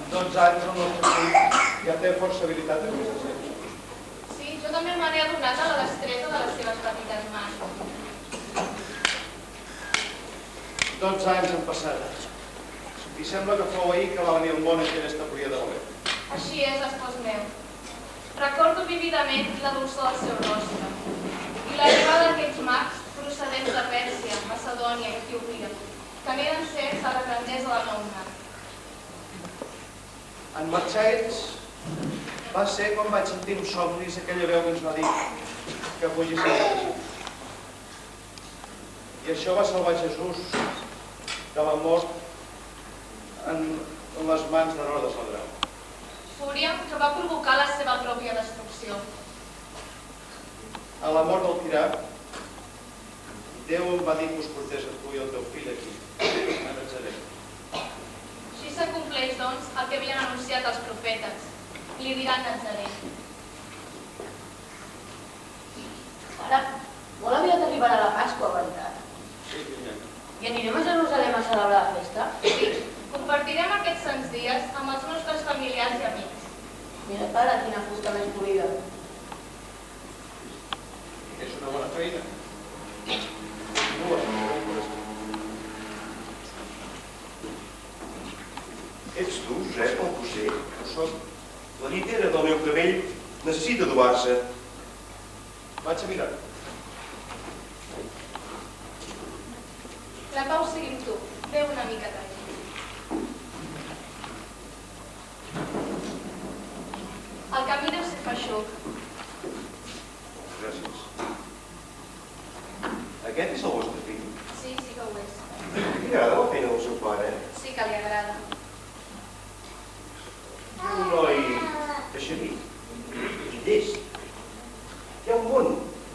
Amb 12 anys el nostre fill ja té força habilitat en aquesta sèrie. Sí, jo també me n'he adonat a la destresa de les seves petites mans. 12 anys han passat. I sembla que fou ahir que va venir al món i que ell establia de valer. Així és, espòs meu. Recordo vividament la dolçor del seu rostre i l'arribada d'aquells mags procedents de Pèrsia, Macedònia i Etiòpia, que n'eren certs a la grandesa del nounat. En marxar ells va ser quan vaig sentir en somnis aquella veu que ens va dir que fugissin de Egipte. I això va salvar Jesús de la mort en les mans d'Herodes el Grau. Fúria que va provocar la seva pròpia destrucció. A la mort del tirà, Déu em va dir que us portés a tu i el teu fill aquí, a Nazaret. Així s'acompleix, doncs, el que havien anunciat els profetes. Li diran Nazaret. Ara, molt aviat arribarà la Pasqua, veritat? Sí, fill. I anirem a Jerusalem a celebrar la festa? Sí, compartirem aquests sants dies amb els nostres familiars i amics. Mira, pare, quina fusta més polida. És una bona feina. Ets tu, Josep, el cosser? Ho soc. La llitera del meu cabell necessita adobar-se. Vaig a mirar. La Pau sigui amb tu. Beu una mica d'aigua. El camí deu ser feixuc. Gràcies. Aquest és el vostre fill? Sí, sí que ho és. Li agrada la feina del seu pare? Sí que li agrada. Un noi deixerit, llest. Hi ha un món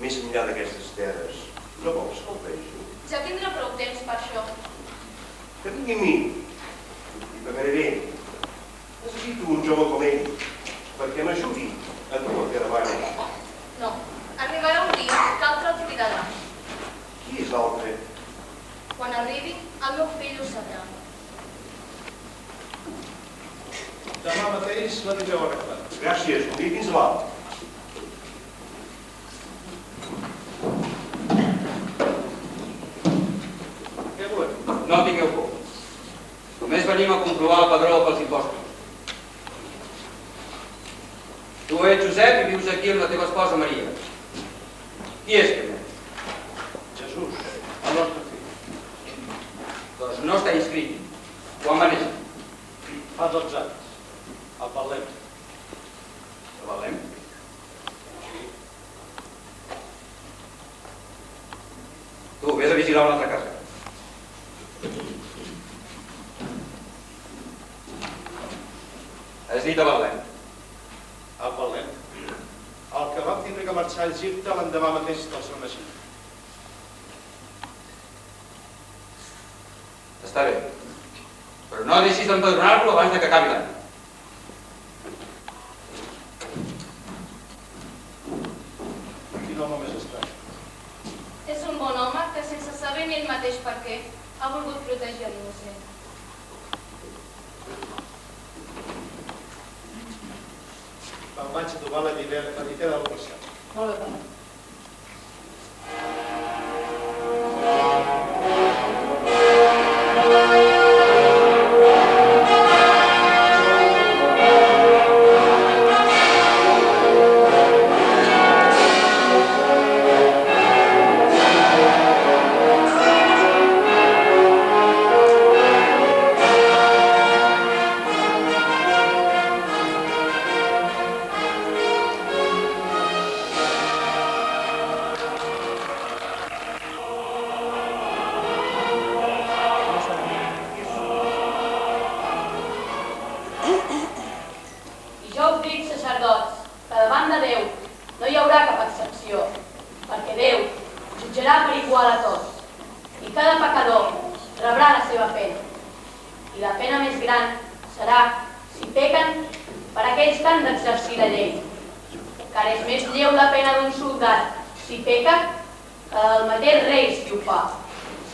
més enllà d'aquestes terres. No vols que el vegi? Ja tindrà prou temps per això. Que vingui a mi. Li pagaré bé. Necessito un jove com ell perquè m'ajudi a dur la caravana. No. Arribarà un dia que altre el cridarà. Qui és l'altre? Quan arribi, el meu fill ho sabrà. Demà mateix la tindreu arreglat. Gràcies, un dia fins a l'altre. Què volem? No tingueu por. Només venim a comprovar el padró pels impostos. Tu ets Josep i vius aquí amb la teva esposa Maria. Qui és primer? Jesús, el nostre fill. Doncs no està inscrit. Quan va néixer? Fa 12 anys. A Betlem. A Betlem. Tu, vés a vigilar una altra casa. Has dit a Betlem. A Betlem. El que va tindre que marxar a Egipte l'endemà mateix del seu naixement. Està bé. Però no deixis d'empadronar-lo abans de que acabi l'any. Quin home més estrany. És un bon home que, sense saber ni ell mateix per què, ha volgut protegir l'innocent. Me'n vaig a trobar la llitera del passat. Molt bé, pare.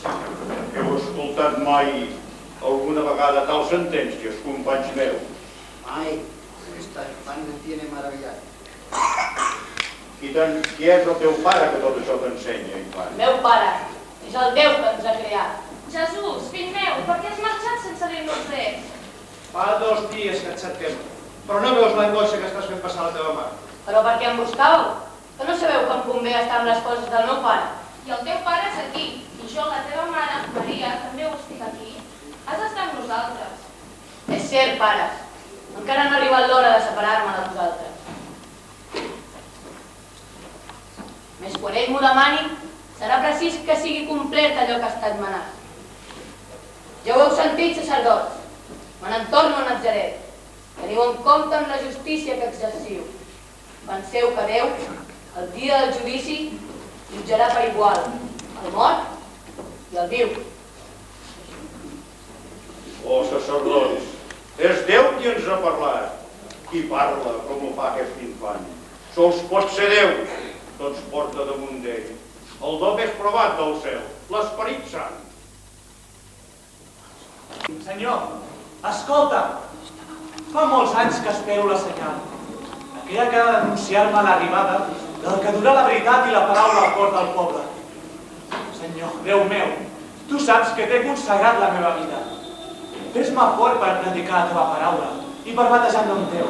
Heu escoltat mai alguna vegada tals sentències, companys meus? Ay, esta España me tiene maravillado. Qui és el teu pare que tot això t'ensenya, infant? Meu pare és el Déu que ens ha creat. Jesús, fill meu, per què has marxat sense dir-nos res? Fa 2 dies que et cerquem, però no veus l'angoixa que estàs fent passar a la teva mare. Però per què em buscàveu? Que no sabeu que em convé estar amb les coses del meu pare. I el teu pare és aquí, i jo, la teva mare, Maria, també ho estic aquí. Has d'estar amb nosaltres. És cert, pare. Encara no ha arribat l'hora de separar-me de vosaltres. Més quan ell m'ho demani, serà precís que sigui complet allò que ha estat manat. Ja ho heu sentit, sacerdots. Me n'en torno a Natzaret. Teniu en compte amb la justícia que exerciu. Penseu que Déu, el dia del judici, jutjarà per igual el mort i el viu. Oh, sacerdots, és Déu qui ens ha parlat. Qui parla com ho fa aquest infant? Sols pot ser Déu, tots porta damunt d'ell. El do més provat del cel, l'Esperit Sant. Senyor, escolta, fa molts anys que espero la senyal, aquella que ha d'anunciar-me l'arribada del que dura la veritat i la paraula al cor del poble. Senyor, Déu meu, tu saps que t'he consagrat la meva vida. Fes-me fort per predicar la teva paraula i per batejar en nom teu.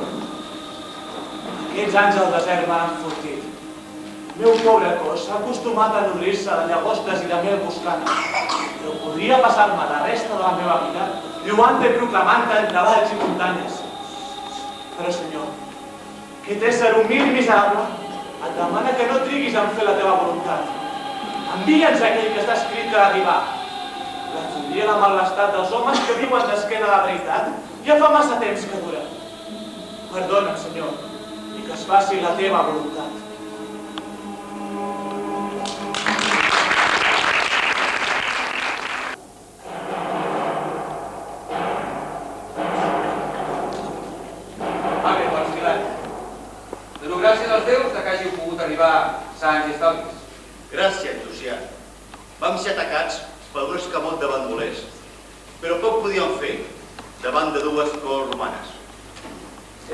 Aquests anys al desert m'han enfortit. Meu pobre cos s'ha acostumat a nodrir-se de llagostes i de mel buscant, però podria passar-me la resta de la meva vida lluant i proclamant entre valls i muntanyes. Però, Senyor, aquest ésser humil i miserable et demana que no triguis en fer la teva voluntat. Envia'ns aquell que està escrit que d'arribar. La follia i la malestat dels homes que viuen d'esquena a la veritat ja fa massa temps que dura. Perdona'm, Senyor, i que es faci la teva voluntat. Gràcies als déus que hàgiu pogut arribar sants i estalvis. Gràcies, Llucià. Vam ser atacats per un escamot de bandolers, però poc podíem fer davant de 2 cohorts romanes.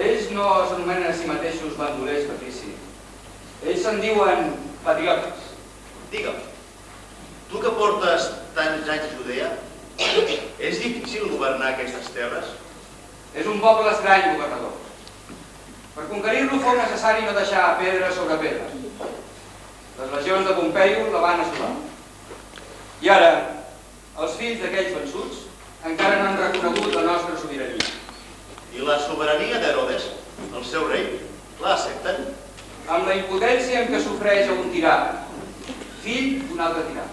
Ells no s'anomenen a si mateixos bandolers, Patrici. Ells se'n diuen patriotes. Digue'm, tu que portes tants anys a Judea, és difícil governar aquestes terres? És un poble estrany, governador. Per conquerir-lo fou necessari no deixar pedra sobre pedra. Les legions de Pompeio la van assolar. I ara, els fills d'aquells vençuts encara no han reconegut la nostra sobirania. I la sobirania d'Herodes, el seu rei, l'accepten? Amb la impotència en què sofreix un tirà, fill d'un altre tirà.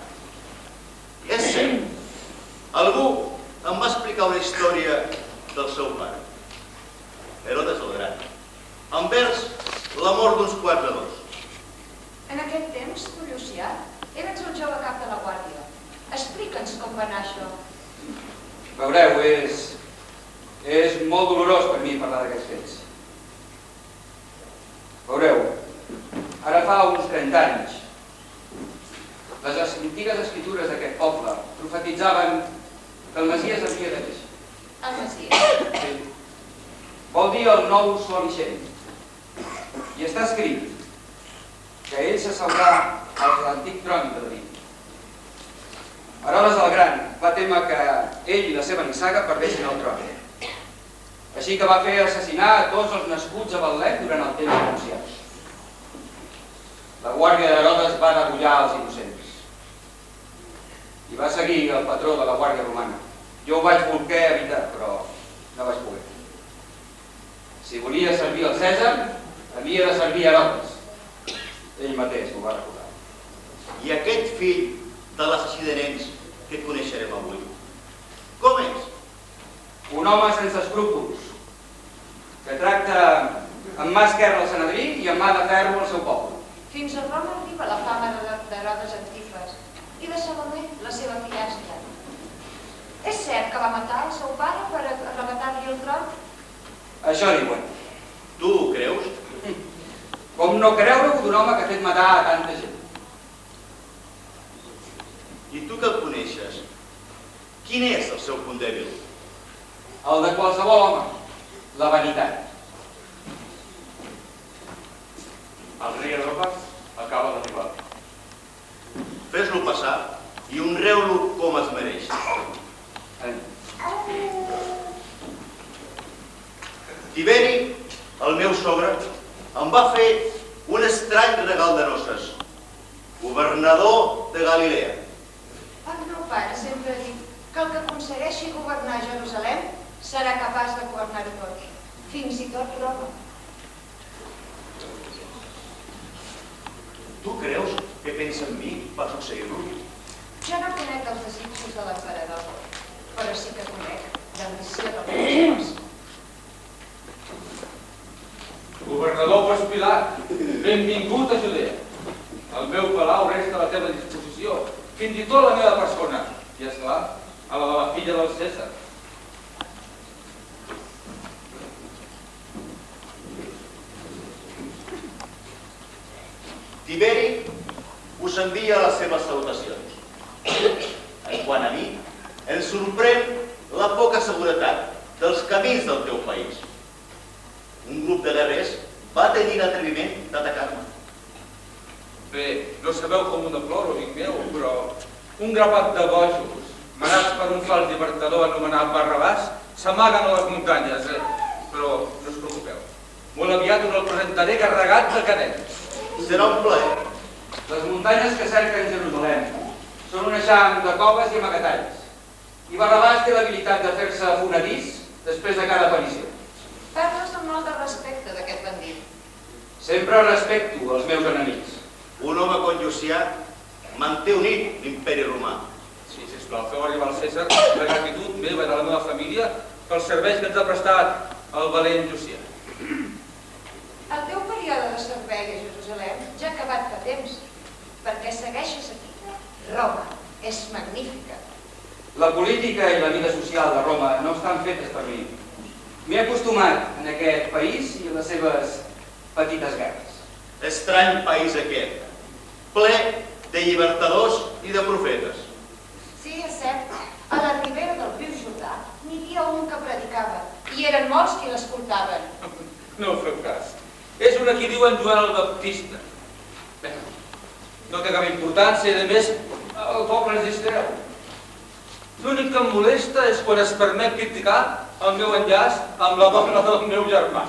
És cert. Algú em va explicar una història del seu pare, Herodes el Gran, envers la mort d'uns 4 2. En aquell temps, tu, Llucià, eres el jove cap de la guàrdia. Explica'ns com va anar això. Veureu, és molt dolorós per mi parlar d'aquests fets. Veureu, ara fa uns 30 anys, les antigues escritures d'aquest poble profetitzaven que el Messies havia de néixer. El Messies? Sí. Vol dir el nou sol ixent. I està escrit que ell s'asseurà a l'antic tron de David. Herodes el Gran va témer que ell i la seva nissaga perdessin el tron. Així que va fer assassinar a tots els nascuts a Betlem durant el temps anunciat. La guàrdia d'Herodes va degollar els innocents. I va seguir el patró de la guàrdia romana. Jo ho vaig voler evitar, però no vaig poder. Si volia servir el Cèsar, havia de servir Herodes. Ell mateix m'ho va recordar. I aquest fill de l'assassí de nens que coneixerem avui, com és? Un home sense escrúpols, que tracta amb mà esquerra el Sanedrí i amb mà de ferro el seu poble. Fins a Roma arriba la fama d'Herodes Antifes i de Salomé, la seva fillastra. És cert que va matar el seu pare per arrebatar-li el tron? Això diuen. Tu ho creus? Com no creure-ho d'un home que ha fet matar a tanta gent. I tu que el coneixes, quin és el seu punt dèbil? El de qualsevol home. la vanitat. El rei Europa acaba d'arribar. Fes-lo passar i honreu-lo com es mereix. Tiberi, el meu sogre, em va fer un estrany regal de noces. Governador de Galilea. El meu pare sempre ha dit que el que aconsegueixi governar Jerusalem serà capaç de governar-ho tot, fins i tot Roma. Tu creus que pensa en mi per succeir-lo? Jo no conec els desitjos de l'emperador, però sí que conec l'ambició del poble. Governador Pilat, benvingut a Judea. El meu palau resta a la teva disposició, fins i tot la meva persona. I esclar, a la de la filla del Cèsar. Tiberi us envia les seves salutacions. En quant a mi, em sorprèn la poca seguretat dels camins del teu país. Un grup de guerrers va tenir l'atreviment d'atacar-me. Bé, no sabeu com una ploro, amic meu, però un grapat de bojos, manats per un fals llibertador anomenat Barrabàs, s'amaguen a les muntanyes, però no us preocupeu. Molt aviat us el presentaré carregat de cadenes. Serà un plaer. Les muntanyes que cerquen Jerusalem són un eixam de coves i amagatalls. I Barrabàs té l'habilitat de fer-se fonedís després de cada aparició. Parles amb molt de respecte d'aquest bandit. Sempre respecto els meus enemics. Un home com Llucià manté unit l'imperi romà. Sí, sisplau, feu arribar al Cèsar la gratitud meva i de la meva família pels serveis que ens ha prestat el valent Llucià. El teu període de servei a Jerusalem ja ha acabat fa temps. Per què segueixes aquí? Roma és magnífica. La política i la vida social de Roma no estan fetes per mi. M'he acostumat en aquest país i a les seves petites guerres. Estrany país aquest, ple de llibertadors i de profetes. Sí, és cert. A la ribera del riu Jordà n'hi havia un que predicava i eren molts qui l'escoltaven. No feu cas. És un a qui diuen Joan el Baptista. Bé, no té cap importància i, a més, el poble es distreu. L'únic que em molesta és quan es permet criticar el meu enllaç amb la dona del meu germà.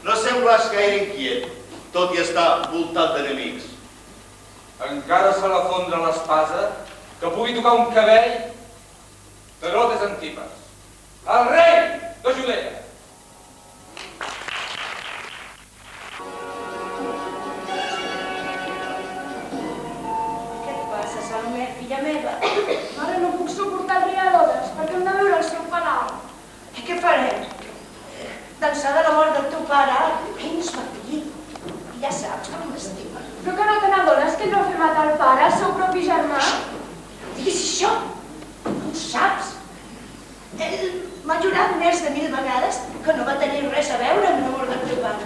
No sembles gaire inquiet, tot i estar voltat d'enemics. Encara se la fondre l'espasa que pugui tocar un cabell d'Herodes Antipas. El rei de Judea! Què et passa, Salomé, filla meva? Ara no puc suportar el rei Herodes perquè hem de veure el seu palau. I què farem? D'ençà de la mort del teu pare, ell ens va dir. I ja saps com m'estima. Però que no te n'adones que ell va fer matar el pare, el seu propi germà? Digues això? No ho saps? Ell m'ha jurat més de 1000 vegades que no va tenir res a veure amb la mort del teu pare.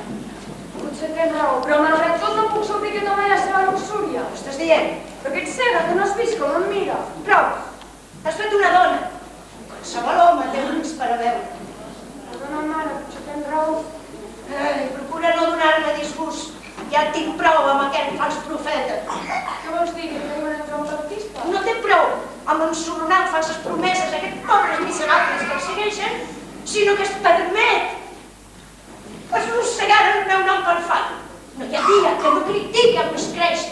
Potser tens raó, però malgrat tot no puc sortir aquest home i la seva luxúria. Ho estàs dient? Però que ets cega, que no has vist com em mira. Prou! Has fet una dona. Qualsevol home té ulls per a veure. Perdona, mare, potser tens raó. Procura no donar-me disgust. Ja en tinc prou amb aquest fals profeta. Què vols dir, que tenim un Joan Baptista? No té prou amb ensorronar falses promeses d'aquests pobres miserables que el segueixen, sinó que es permet arrossegar el meu nom pel fang. No hi ha dia que no critiqui amb els creix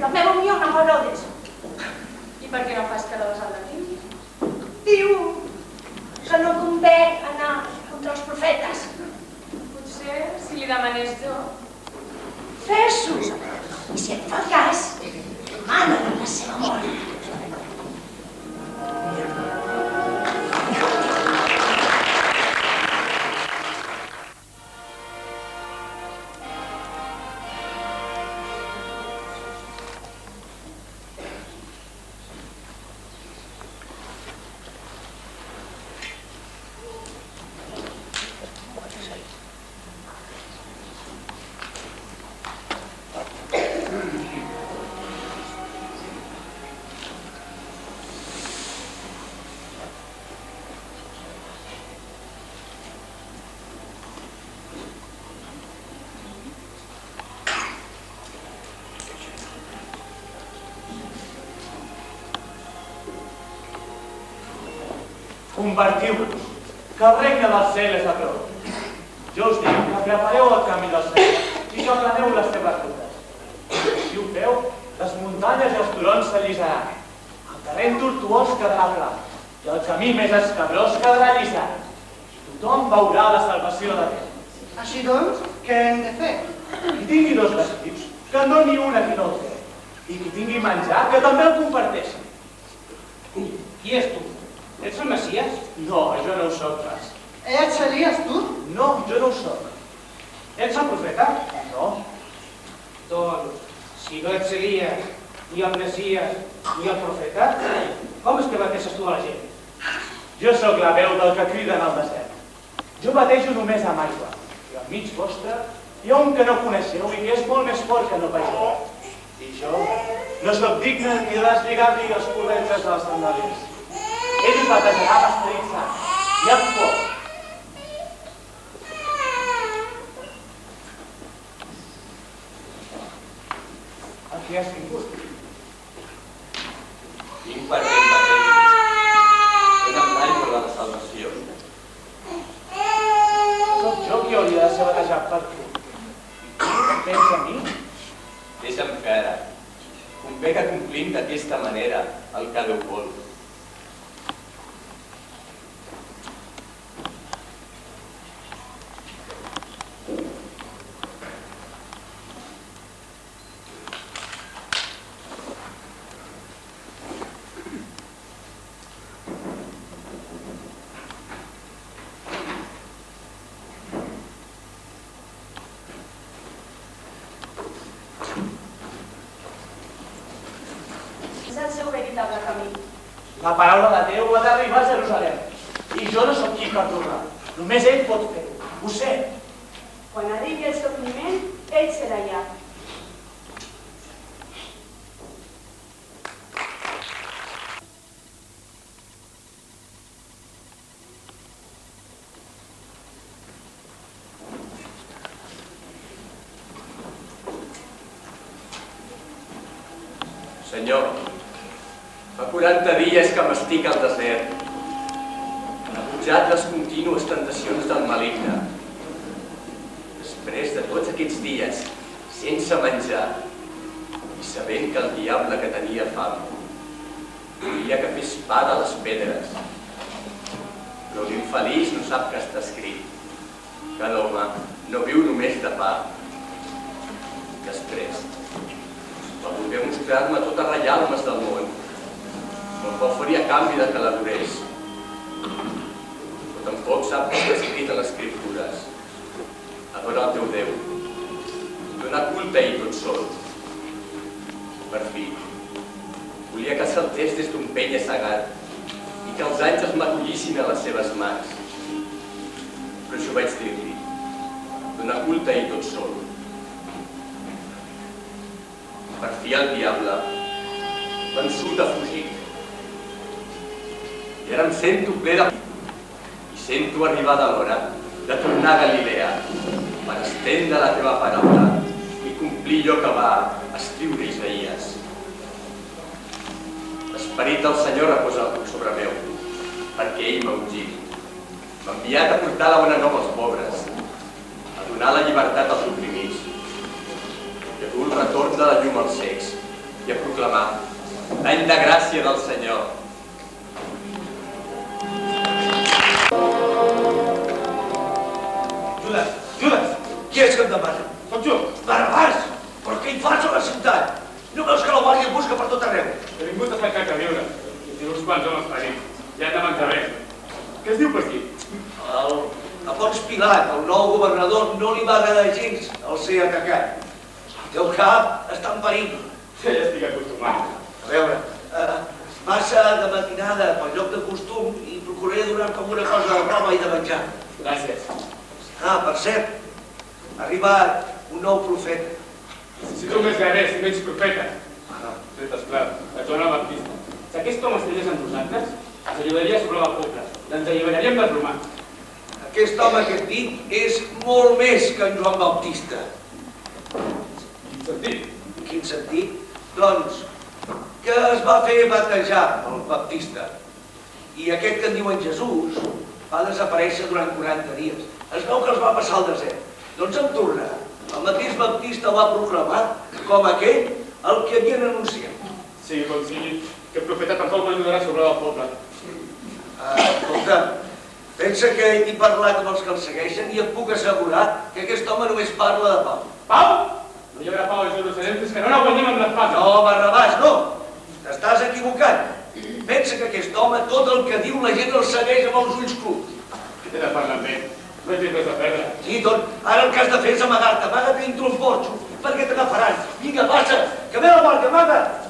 la meva unió amb Herodes. I per què no fas que Herodes el d'aquí? Diu que no convé anar contra els profetes. Potser, si li demanés jo. Fes-ho. I si et fa cas, demana la seva mort. Convertiu-vos, que el regne del cel és a prop. Jo us dic que prepareu el camí del cel i que aplaneu les seves rutes. Si ho feu, les muntanyes i els turons s'allisaran. El terreny tortuós quedarà pla i el camí més escabrós quedarà allisat. Tothom veurà la salvació de Déu. Així doncs, què hem de fer? Qui tingui 2 vestits, que en doni un a qui no el té. I qui tingui menjar, que també el comparteixi. Qui és tu? Ets el Messies? No, jo no ho soc pas. Ets Elies, tu? No, jo no ho soc. Ets el profeta? No. Doncs, si no ets Elies, ni el Messies, ni el profeta, com és que bateses tu a la gent? Jo sóc la veu del que crida en el desert. Jo batejo només amb aigua, i al mig vostre hi ha un que no coneixeu i que és molt més fort que no pas jo. I jo no sóc digne ni de deslligar-li els corretges de les sandàlies. Ell us batejarà amb Esperit Sant i amb foc. A qui has vingut? Vinc perquè em bategis. Un amnall per la salvació. Soc jo qui hauria de ser batejat per tu. Tens a mi? Deixa'm fer ara. Convé que complim d'aquesta manera el que Déu vol. La paraula de Déu ha d'arribar a Jerusalem. I jo no sóc qui per tornar. Només ell pot fer-ho. Ho sé. Quan arribi el seu moment, ell serà allà. Senyor, fa 40 dies que m'estic al desert, rebutjat les contínues tentacions del maligne. Després de tots aquests dies, sense menjar, i sabent que el diable que tenia fam volia que fes pa de les pedres. Però l'infeliç no sap que està escrit. Cada home no viu només de pa. Després, va voler mostrar-me totes reialmes del món. Me'n va oferir a canvi de que l'adorés. Però tampoc sap que està escrit a les Escriptures. Adora el teu Déu. Dona culte a ell tot sol. Per fi, volia que saltés des d'un penya segat i que els àngels m'acollissin a les seves mans. Però això vaig dir-li. Dona culte a ell tot sol. Per fi el diable, vençut, ha fugit. I ara em sento ple de... I sento arribada l'hora de tornar a Galilea per estendre la teva paraula i complir allò que va escriure Isaïes. L'esperit del Senyor reposa sobre meu, perquè ell m'ha ungit. M'ha enviat a portar la bona nova als pobres, a donar la llibertat als oprimits, i a dur el retorn de la llum als cecs, i a proclamar l'any de gràcia del Senyor. Judes, qui és que em demana? Soc jo. Barrabàs! Però què hi fas a la ciutat? No veus que la guàrdia em busca per tot arreu? He vingut a cercar que viure. I uns quants homes ferits. Ja han de menjar bé. Què es diu per aquí? A Pons Pilat, el nou governador, no li va agradar gens el ser atacat. El teu cap està en perill. Ja estic acostumat. A veure, passa de matinada pel lloc de costum i procuraré donar-te alguna cosa de roba i de menjar. Gràcies. Ah, per cert, ha arribat un nou profeta. Necessito més guerrers i menys profetes. Tret esclar, a Joan el Baptista. Si aquest home estigués amb nosaltres, ens ajudaria a sobrar el poble. Ens alliberaríem dels romans. Aquest home que et dic és molt més que en Joan Baptista. Quin sentit? Quin sentit? Doncs, que es va fer batejar el Baptista. I aquest que en diuen Jesús va desaparèixer durant 40 dies. Es veu que els va passar al desert. Doncs en tornar. El mateix Baptista el va proclamar com aquell el que havien anunciat. Sigui com sigui, aquest profeta tampoc no donarà sobre el poble. Escolta, pensa que he parlat amb els que el segueixen i et puc assegurar que aquest home només parla de pau. Pau? No hi haurà pau a Jerusalem fins que no la guanyem amb l'espasa. No, Barrabàs, no. T'estàs equivocant. Pensa que aquest home, tot el que diu, la gent el segueix amb els ulls clucs. Què t'he de parlar amb ell? No hi tinc res a perdre. Sí, doncs, ara el que has de fer és amagar-te. Amaga't dintre un porxo, perquè t'agafaran. Vinga, passa, que ve la mort, amaga't.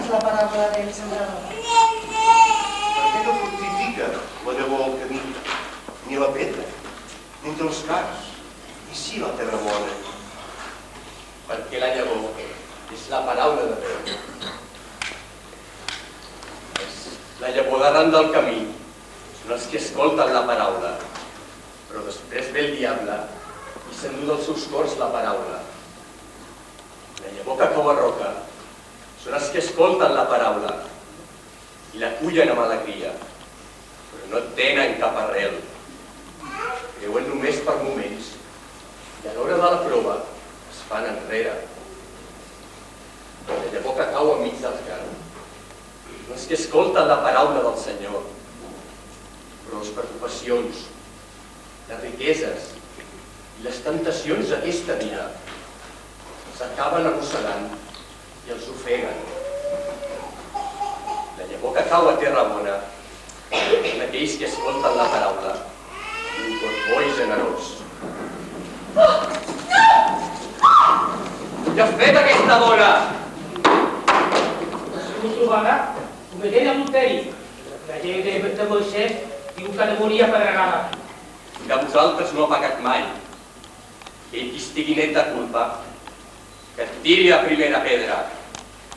La paraula del sembrador. Per què no fructifica la llavor al camí, ni la pedra, ni entre els cars, i sí la terra bona? Perquè la llavor és la paraula de Déu. És la llavor d'arran del camí, són els que escolten la paraula, però després ve el diable i s'endú dels seus cors la paraula. La llavor que cau a roca són els que escolten la paraula i la cullen amb alegria, però no tenen cap arrel. Creuen només per moments i a l'hora de la prova es fan enrere. La llavor que cau enmig del camp són els que escolten la paraula del Senyor, però les preocupacions, les riqueses i les tentacions d'aquesta vida s'acaben arrossegant i els ofeguen. La llavor que cau a terra bona són aquells que escolten la paraula d'un cor bo i generós. Què has fet, aquesta dona? Ha sigut trobada cometent adulteri. La llei de Moisès diu que ha de morir apedregada. De vosaltres no ha pecat mai. Ell qui estigui net de culpa, que tiri la primera pedra.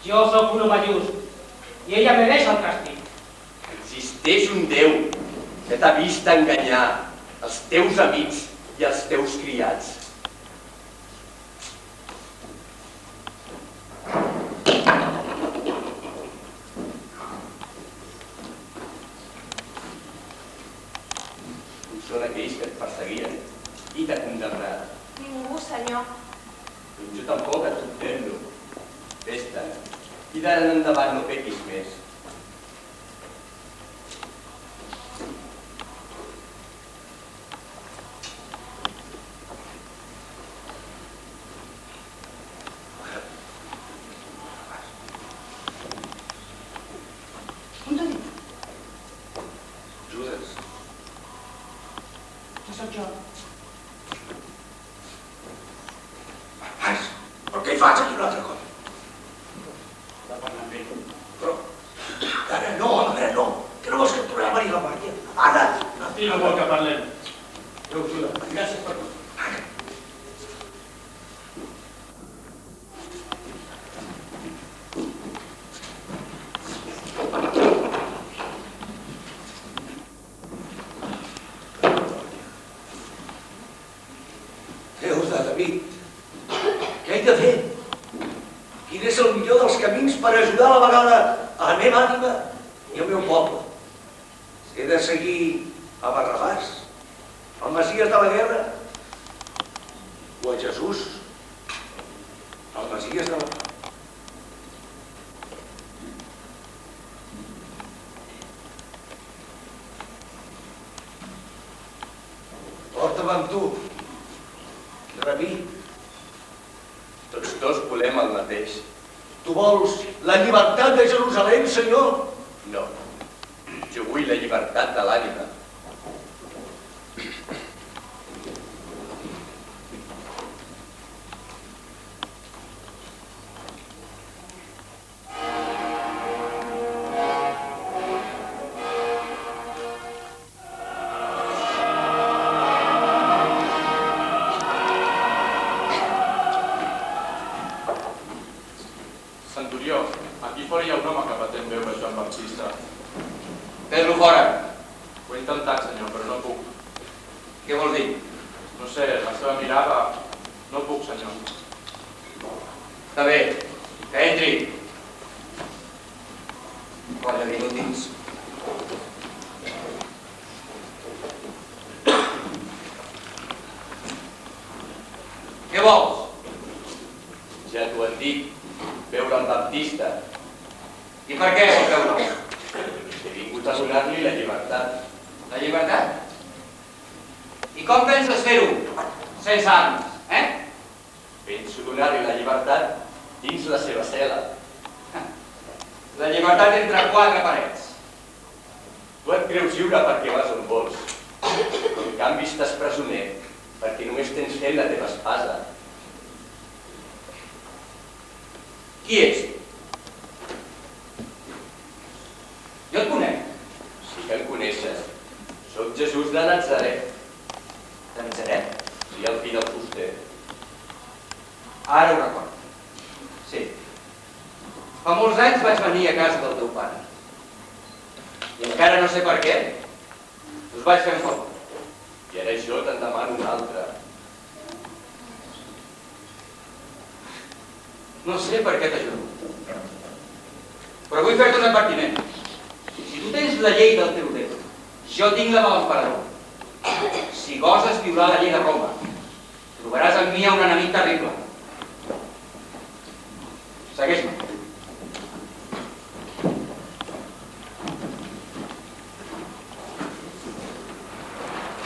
Jo sóc un home just i ella mereix el càstig. Existeix un Déu que t'ha vist enganyar els teus amics i els teus criats. Són aquells que et perseguien i t'ha condemnat. Ningú, senyor. Doncs jo tampoc et condemno. Vés-te'n. I d'ara en endavant no pequis més. On t'ha dit? Judes. Que sóc jo. Però què hi faig aquí un altre cop? Però... Ara no, que no vols que et tornem a venir la màquina. Ara! Sí, no vol que parlem. Déu ajuda. Gràcies per tot. Déu de David, què he de fer? Quin és el millor dels camins per ajudar a la vegada a la meva ànima i al meu poble? He de seguir a Barrabàs, el Messies de la guerra, o a Jesús, el Messies de la pau. Porta'm amb tu, Rabí. Tots dos volem el mateix. Tu vols la llibertat de Jerusalem, Senyor? No. Jo vull la llibertat de l'ànima. Aquí fora hi ha un home que pretén veure Joan Baptista. Fes-lo fora. Ho he intentat, senyor, però no puc. Què vol dir? No sé, la seva mirada... No puc, senyor. Està bé, que entri. Colla d'inútils. Què vols? Ja t'ho han dit, veure el Baptista. I per què vols veure'l? He vingut a donar-li la llibertat. La llibertat? I com penses fer-ho? Sense armes, eh? Penso donar-li la llibertat dins la seva cel·la. La llibertat entre quatre parets. Tu et creus lliure perquè vas on vols. En canvi estàs presoner perquè només tens fet la teva espasa. Qui ets? Jo et conec. Sí que em coneixes. Soc Jesús de Natzaret. De Natzaret? Sí, el fill del fuster. Ara ho recordo. Sí. Fa molts anys vaig venir a casa del teu pare. I encara no sé per què, us vaig fer foc. I ara jo te'n demano un altre. No sé per què t'ajudo. Però vull fer-te un advertiment. Si tu tens la llei del teu Déu, jo tinc la de l'emperador. Si goses violar la llei de Roma, trobaràs en mi un enemic terrible. Segueix-me.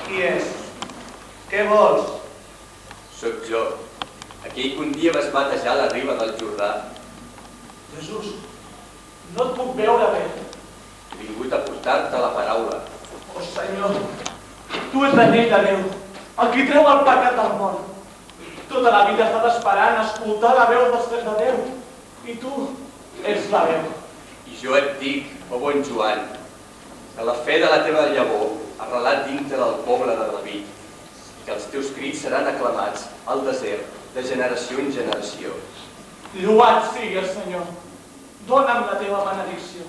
Qui és? Què vols? Soc jo, aquell que un dia vas batejar a la riba del Jordà. Jesús, no et puc veure bé. He vingut a portar-te la paraula. Oh, Senyor, tu ets la llei de Déu, el que treu el pecat del món. Tota la vida he estat esperant escoltar la veu dels fills de Déu. I tu ets la veu. I jo et dic, oh bon Joan, que la fe de la teva llavor ha arrelat dintre del poble de David, que els teus crits seran aclamats al desert de generació en generació. Lloat sigui el Senyor. Dóna'm la teva benedicció.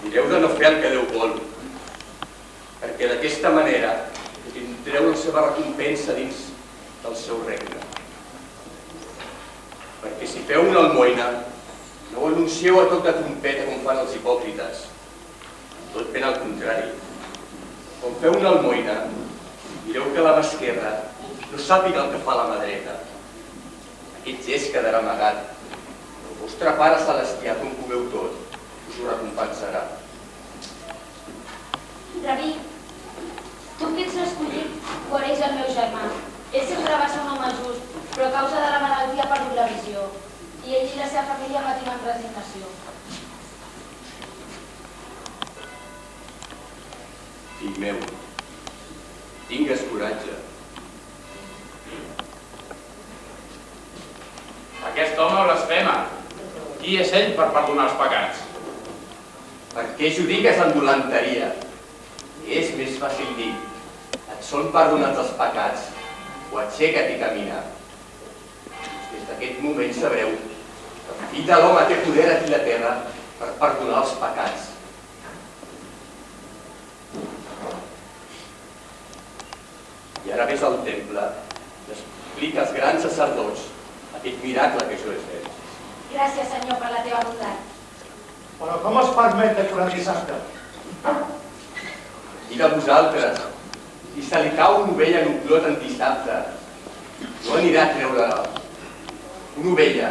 Mireu de no fer el que Déu vol, perquè d'aquesta manera tindreu la seva recompensa dins del seu regne. Perquè si feu una almoina, no ho anuncieu a toc de trompeta com fan els hipòcrites. Tot ben al contrari. Quan feu una almoina, mireu que la mà esquerra no sàpiga el que fa la mà dreta. Aquest gest quedarà amagat. El vostre Pare Celestià, com ho veu tot, us ho recompensarà. Rabí, tu que ets l'escollit, guareix el meu germà. Ell sempre va ser un home just, però a causa de la malaltia ha perdut la visió. I ell i la seva família patim amb resignació. Fill meu, tingues coratge. Aquest home blasfema. Qui és ell per perdonar els pecats? Per què judiques amb dolenteria? És més fàcil dir, et són perdonats els pecats, o aixeca't i camina. Des d'aquest moment sabreu que el fill de l'home té poder aquí a la terra per perdonar els pecats. I ara vés al temple i explica als grans sacerdots aquest miracle que jo he fet. Gràcies, Senyor, per la teva bondat. Però com es permet de curar dissabte? I de vosaltres, si se li cau una ovella en un clot en dissabte, no anirà a treure-la. Una ovella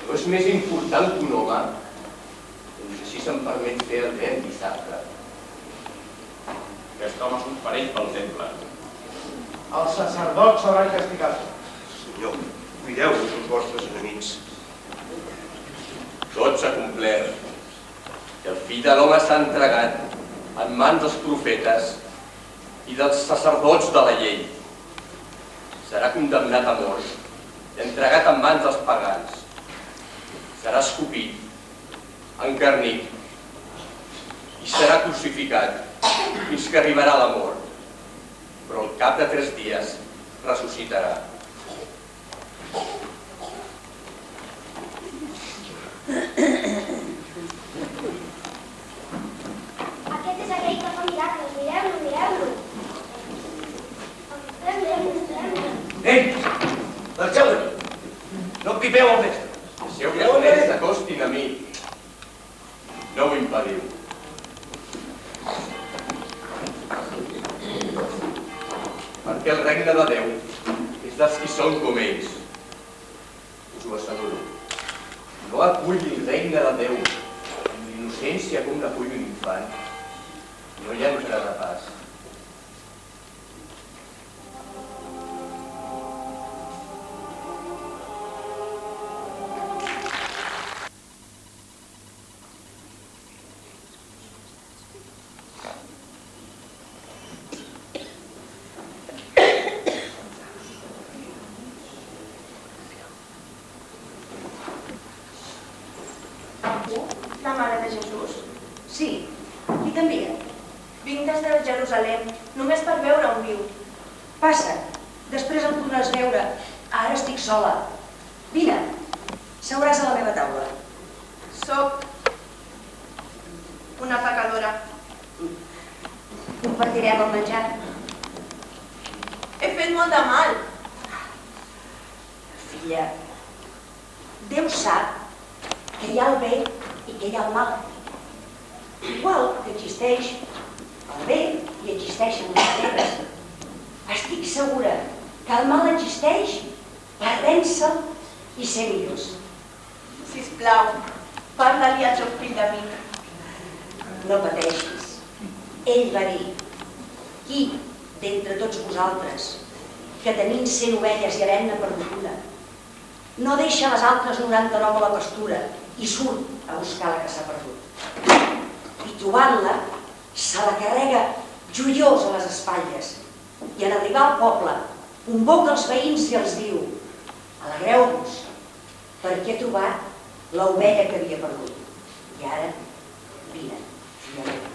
no és més important que un home, doncs així se'm permet fer el bé en dissabte. Aquest home és un perill pel temple. Els sacerdots s'hauran castigat. Senyor, cuideu-vos dels vostres enemics. Tot s'ha complert. que el fill de l'home s'ha entregat en mans dels profetes i dels sacerdots de la llei. Serà condemnat a mort i entregat en mans dels pagans. Serà escopit, encarnit i serà crucificat fins que arribarà la mort. Però al cap de 3 dies ressuscitarà. Aquest és aquell que fa miracles. Mireu-lo, mireu-lo. Ei, marxeu d'aquí. No pipeu al mestre. Si heu que els nens s'acostin a mi, no ho impediu. Perquè el regne de Déu és dels qui són com ells. Us ho asseguro. No aculli el regne de Déu amb l'innocència com l'acull un infant. No hi entrarà pas. La mare de Jesús? Sí, i també. Vinc des de Jerusalem, només per veure on viu. Passa, després em podràs veure. Ara estic sola. Vine, seuràs a la meva taula. Soc una pecadora. Compartirem el menjar. He fet molt de mal. Filla, Déu sap que hi ha el bé i que hi ha el mal. Igual que existeix el bé i existeixen les guerres. Estic segura que el mal existeix per vèncer i ser millors. Sisplau, parla-li al teu fill de mi. No pateixis. Ell va dir, qui d'entre tots vosaltres, que tenint 100 ovelles i havent-ne perdut una, no deixa les altres 99 a la pastura i surt a buscar la que s'ha perdut. I trobant-la, se la carrega joiós a les espatlles i en arribar al poble convoca els veïns i els diu: alegreu-vos, perquè he trobat l'ovella que havia perdut. I ara, vine, filla meva.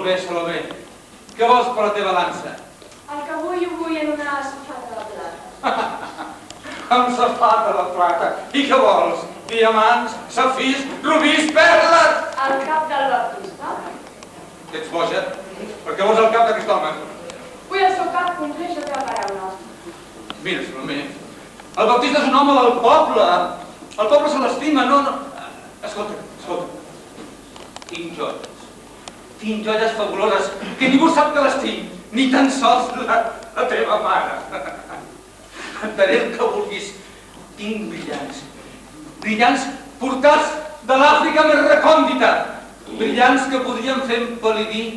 Molt bé, Salomé. Què vols per la teva dansa? El que vull ho vull en una safata de plata. Amb safata de plata. I què vols? Diamants, safirs, rubís, perles! El cap del baptista. Que ets boja? Per què vols el cap d'aquest home? Vull el seu cap compleix la teva paraula. Mira, Salomé, el baptista és un home del poble. El poble se l'estima, no... Escolta. Tinc joies fabuloses que ningú sap que les tinc, ni tan sols la teva mare. Et daré el que vulguis. Tinc brillants portats de l'Àfrica més recòndita, brillants que podrien fer empal·lidir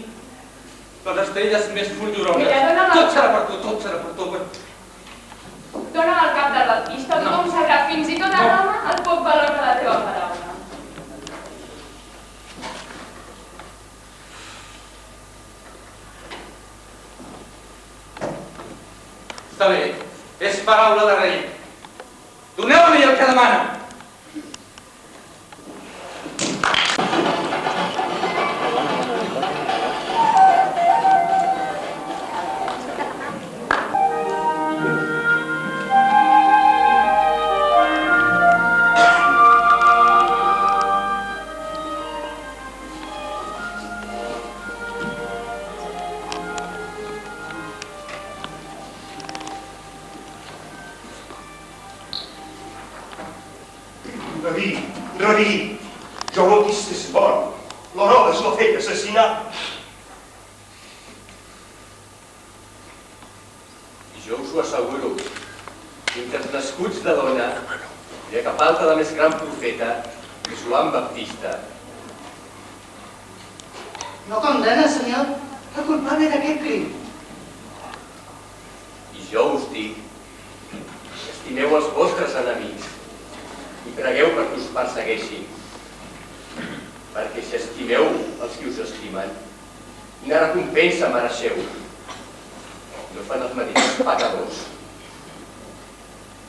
les estrelles més fulguroses. Tot serà per tu, Dóna'm el cap del baptista, tothom sabrà, fins i tot a Roma, el poc valor de la teva paraula. Està bé, és paraula de rei. Doneu-li el que demana. Rabí, jo no dist és bon. L'Herodes l'ha fet assassinar. I jo us ho asseguro, entre els nascuts de dona, hi ha cap altre de més gran profeta que Joan Baptista. No condena, senyor, el culpable d'aquest crim. I jo us dic, estimeu els vostres enemics i pregueu perquè us persegueixin. Perquè si estimeu els que us estimen, quina recompensa mereixeu? No fan els mateixos pecadors.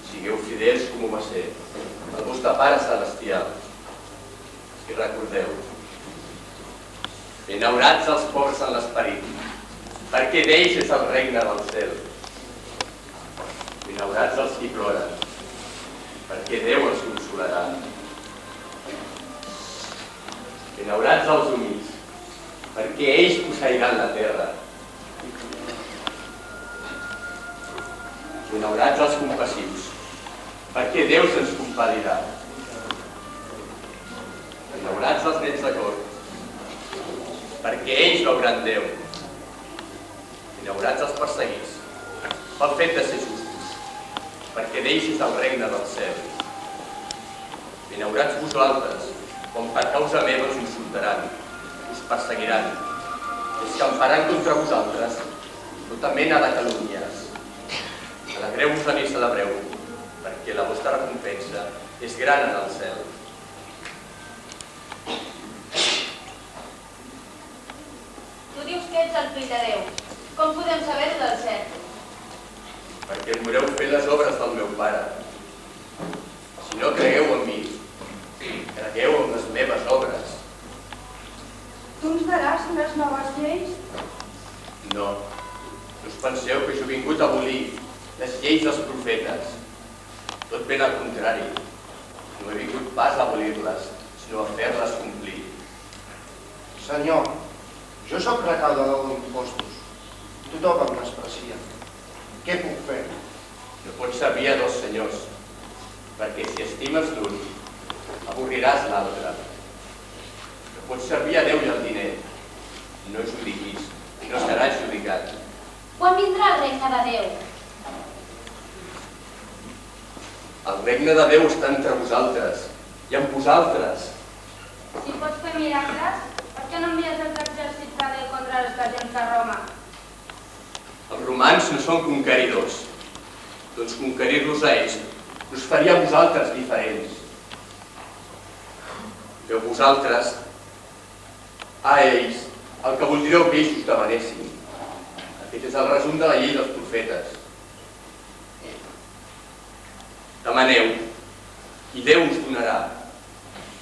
Sigueu fidels com ho va ser el vostre Pare Celestial. I recordeu, benaurats els pobres en l'esperit, perquè d'ells és el regne del cel. Benaurats els qui ploren, perquè Déu els consolarà. Benaurats els humils, perquè ells posseiran la terra. Benaurats els compassius, perquè Déu se'ns compadirà. Benaurats els nets de cor, perquè ells veuran Déu. Benaurats els perseguits, pel fet de ser justos, perquè d'ells és el regne del cel. Benaurats vosaltres, quan per causa meva us insultaran, us perseguiran, escamparan contra vosaltres tota mena de calúmnies. Alegreu-vos i celebreu, perquè la vostra recompensa és gran en el cel. Tu dius que ets el fill de Déu. Com podem saber-ho del cert? Perquè voleu fer les obres del meu Pare. Si no cregueu en mi, cregueu en les meves obres. Tu ens daràs unes noves lleis? No. No us penseu que jo he vingut a abolir les lleis dels profetes. Tot ben al contrari. No he vingut pas a abolir-les, sinó a fer-les complir. Senyor, jo sóc recaudador d'impostos. Tothom em desprecia. Què puc fer? No pots servir a dos senyors, perquè si estimes l'un, avorriràs l'altre. No pots servir a Déu i al diner. No judiquis, no seràs judicat. Quan vindrà el regne de Déu? El regne de Déu està entre vosaltres i amb vosaltres. Si pots fer miracles, per què no envies els exèrcits de Déu contra les legions de Roma? Els romans no són conqueridors. Doncs conquerir-los a ells us faria a vosaltres diferents. Feu vosaltres a ells el que voldríeu que ells us demanessin. Aquest és el resum de la llei dels profetes. Demaneu i Déu us donarà.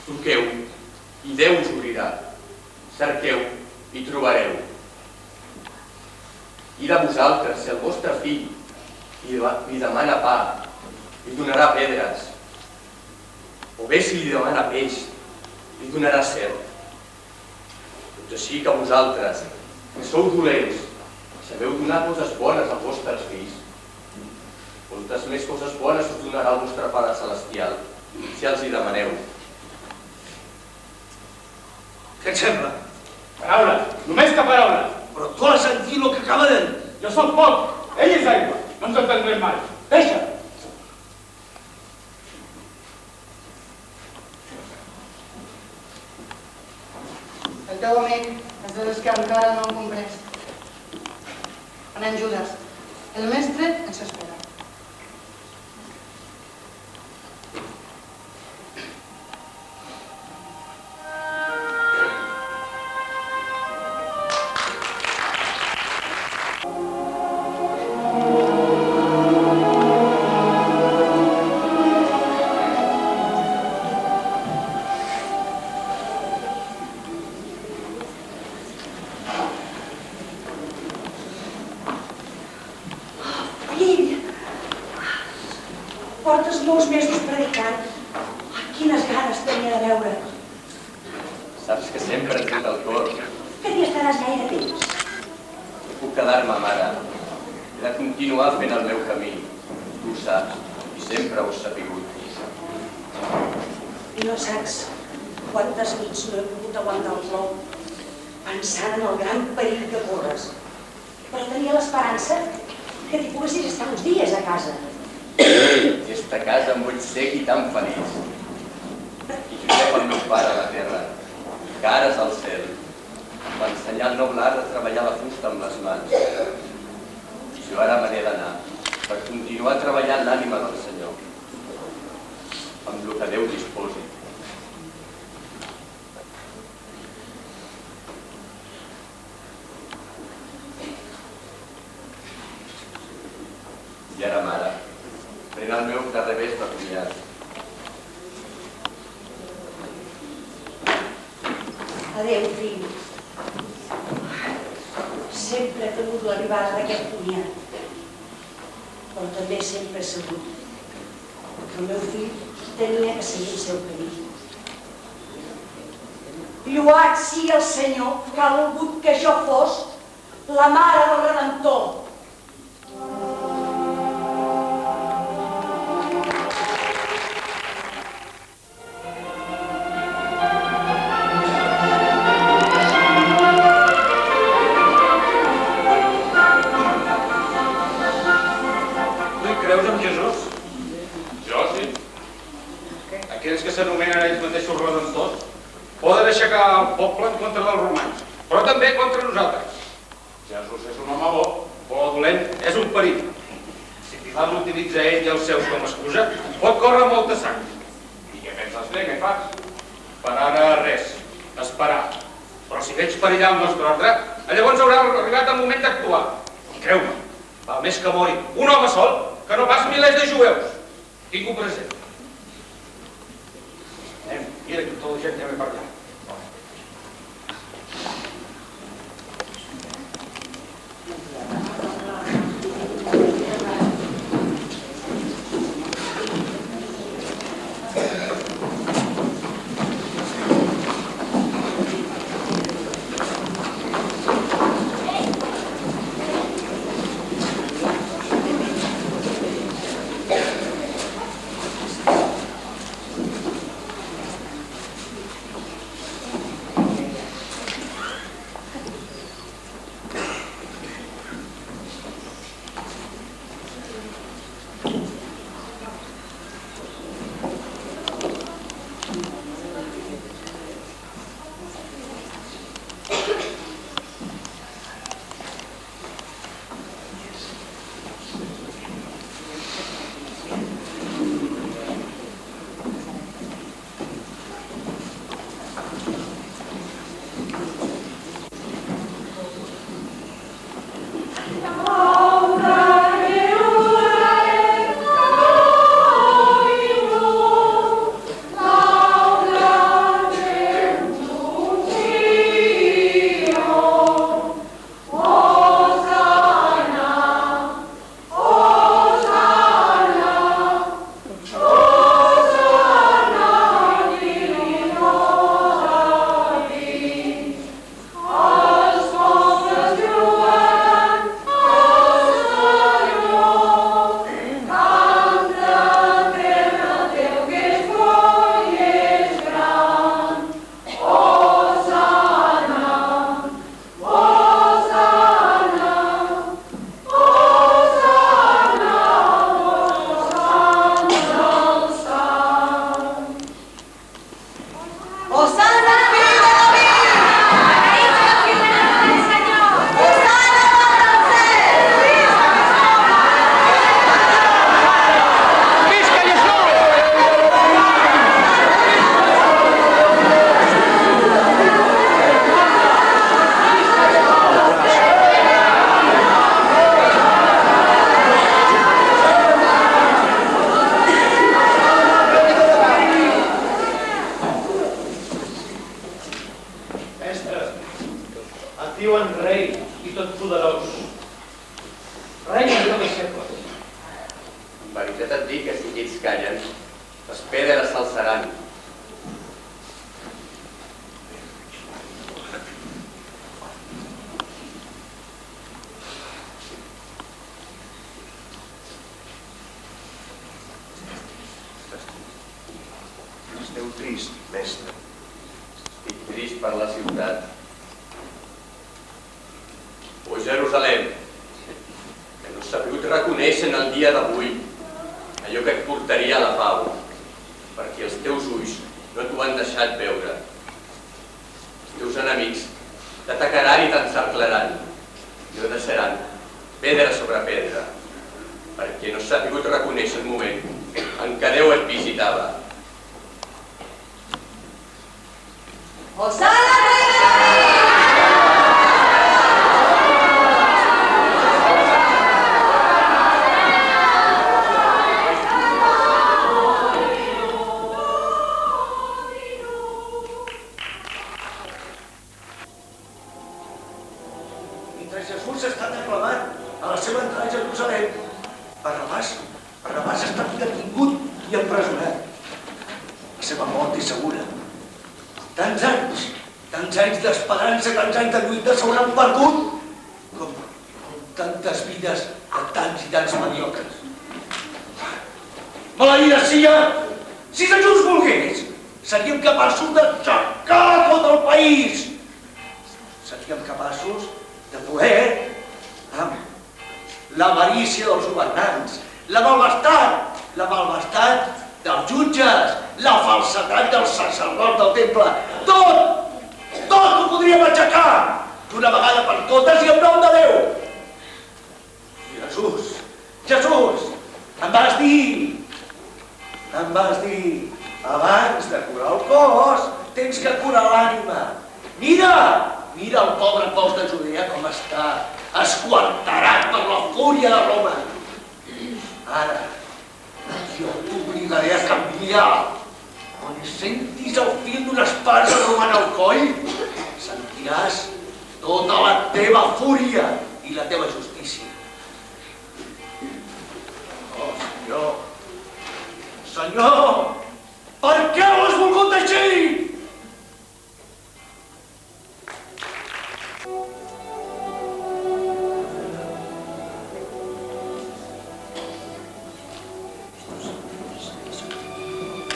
Truqueu i Déu us obrirà. Cerqueu i trobareu. I de vosaltres, si el vostre fill li demana pa, li donarà pedres. O bé si li demana peix, li donarà serp. Doncs així que vosaltres, que sou dolents, sabeu donar coses bones als vostres fills. Moltes més coses bones us donarà el vostre Pare Celestial, si els hi demaneu. Què et sembla? Paraules, només que paraules. Però tu has sentit el que acaba de dir. Jo sóc foc, ell és aigua. No ens entendrem mai. Deixa! El teu amic és de les que encara no han comprès. Anem, Judes. El mestre ens espera. Portes molts mesos predicant. Quines ganes tenia de veure. Saps que sempre et dic el cor. Que t'hi estaràs gaire temps. No puc quedar-me, mare. He de continuar fent el meu camí. Tu ho saps, i sempre ho has sapigut. I no saps quantes nits no he pogut aguantar el plou pensant en el gran perill que corres. Però tenia l'esperança que t'hi poguessis estar uns dies a casa. Aquesta casa em vull sec i tan feliç. I Josep, el meu pare a la terra, cares al cel, va ensenyar el noble art de treballar la fusta amb les mans. Jo ara me n'he d'anar per continuar treballant l'ànima del Senyor, amb el que Déu disposi. I ara, mare, pren el meu darrer vés de comiat. Adéu, fill. Sempre he temut l'arribada d'aquest comiat, però també sempre he sabut que el meu fill tenia que seguir el seu camí. Lloat sigui el Senyor que ha volgut que jo fos la mare del Redemptor. Creus en Jesús? Jo sí. Aquells que s'anomenen ells mateixos redemptors poden aixecar el poble en contra dels romans, però també contra nosaltres. Jesús és un home bo, o dolent és un perill. Si Pilat l'utilitza ell i els seus com a excusa, pot córrer molta sang. I què penses fer? Què fas? Per ara res, esperar. Però si veig perillar el nostre ordre, llavors haurà arribat el moment d'actuar. I creu-me, val més que mori un home sol que no pas milers de jueus. Tinc-ho present. Anem, mira que tota la gent ja ve per allà. diuen rei i tot poderós. Rei i no deixebles. En veritat et dic que si ells callen, les pedres s'alçaran. Esteu trist, mestre. Estic trist per la ciutat. O Jerusalem, que no has sabut reconèixer en el dia d'avui allò que et portaria a la pau, perquè els teus ulls no t'ho han deixat veure. Els teus enemics t'atacaran i t'encerclaran i no deixaran pedra sobre pedra, perquè no has sabut reconèixer el moment en què Déu et visitava. Osana! Mentre Jesús està declamant a la seva entrada a Jerusalem, Barrabàs està detingut i empresonat. La seva mort és segura. Tants anys d'esperança, tants anys de lluita s'hauran perdut com tantes vides de tants i tants mediocres. Maleïda sia! Si Jesús volgués, seríem capaços d'aixecar tot el país. Seríem capaços de poder, amb l'avarícia dels governants, la malvestat dels jutges, la falsedat dels sacerdots del temple, tot ho podríem aixecar d'una vegada per totes i en nom de Déu. Jesús, em vas dir, abans de curar el cos, tens que curar l'ànima. Mira el pobre cos de Judea com està esquarterat per la fúria de Roma. Ara, jo t'obligaré a canviar. Quan sentis el fil d'una espasa romana al coll, sentiràs tota la teva fúria i la teva justícia. Oh, Senyor, per què ho has volgut així?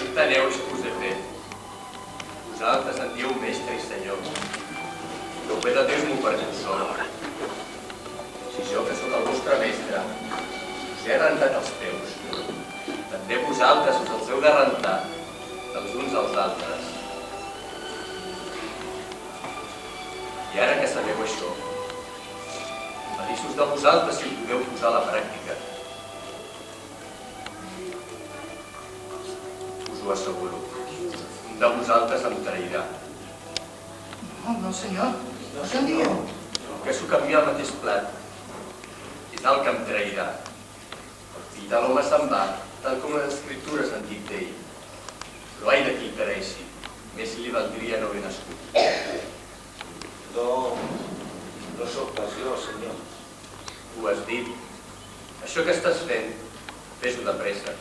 Enteneu el que us he fet. Vosaltres en dieu mestre i senyor. No pedeteu-m'ho per mi sol. Si jo, que sóc el vostre mestre, us he rentat els peus, també vosaltres us els heu de rentar els uns als altres. I ara que sabeu això, feliços de vosaltres si ho podeu posar a la pràctica. Us ho asseguro, un de vosaltres em trairà. No, senyor, no se'n diu. Que s'ho canvia al mateix plat. És el que em trairà. El fill de l'home se'n va, tal com les escriptures han dit d'ell. Però ai de qui pereixi, més li valdria no haver nascut. No sóc pas jo, senyor. Ho has dit. Això que estàs fent, fes-ho de pressa.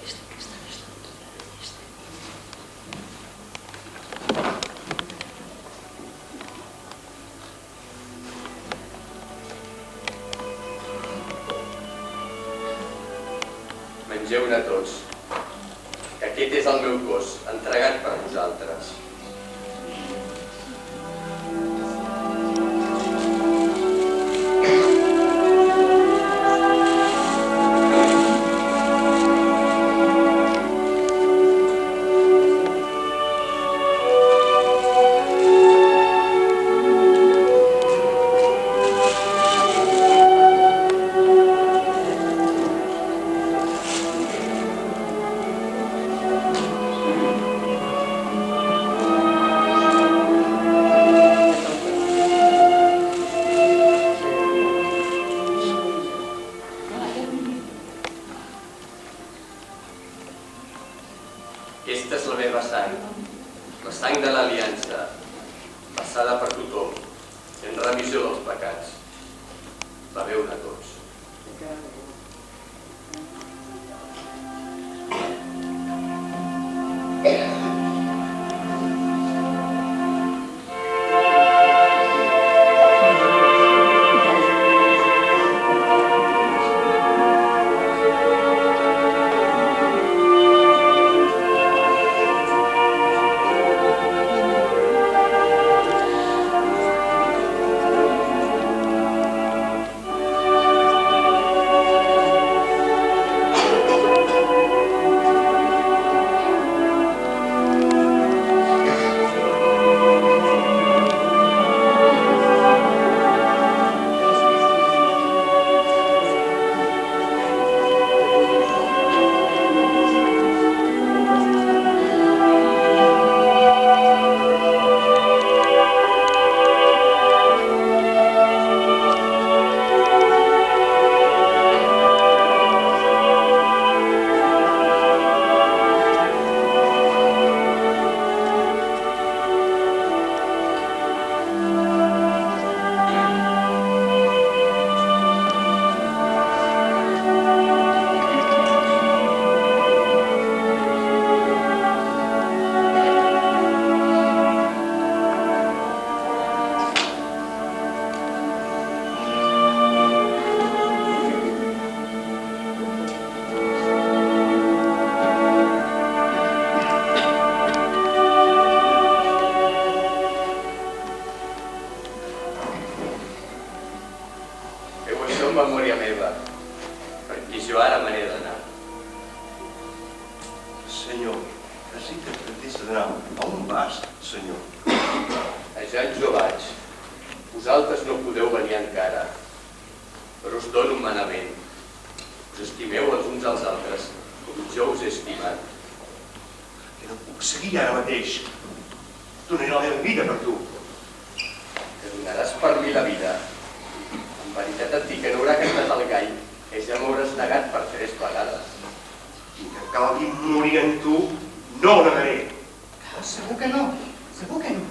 Mengeu-ne tots, que aquest és el meu cos, entregat per vosaltres. Aquesta és la sang de l'aliança, passada per tothom, en remissió dels pecats. Beveu-ne tots. Memòria meva, perquè jo ara me n'he d'anar. Senyor, necessita que t'has d'anar. A on vas, senyor? Ja jo vaig. Vosaltres no podeu venir encara, però us dono un manament. Us estimeu els uns als altres, com jo us he estimat. Que no puc seguir ara mateix. Donaré la meva vida per tu. Que donaràs per mi la vida. En veritat et dic que no haurà cantat el gall, que ja m'hauràs negat per 3 vegades. I que calgui morir en tu, no ho negaré. Segur que no, segur que no.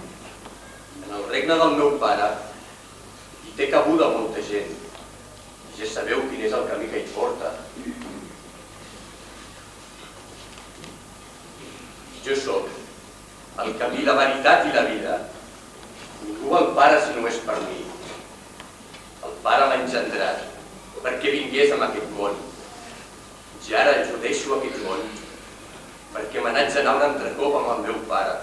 En el regne del meu pare hi té cabuda molta gent. Ja sabeu quin és el camí que hi porta. Jo sóc el camí, la veritat i la vida. Ningú el pare si no és per mi. El pare l'ha engendrat perquè vingués en aquest món. I ara jo deixo aquest món perquè me n'haig d'anar un altre cop amb el meu pare.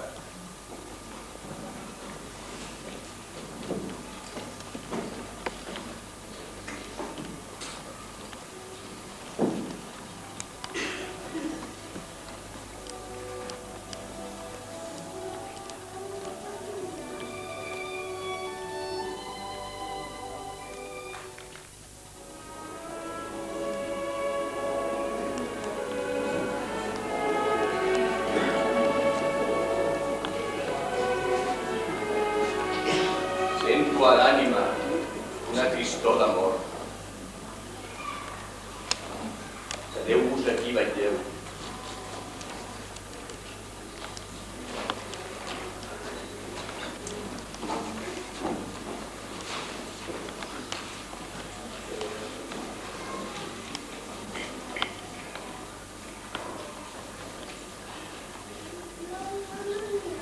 Sento a l'ànima una tristor d'amor. Quedeu-vos aquí, vetlleu.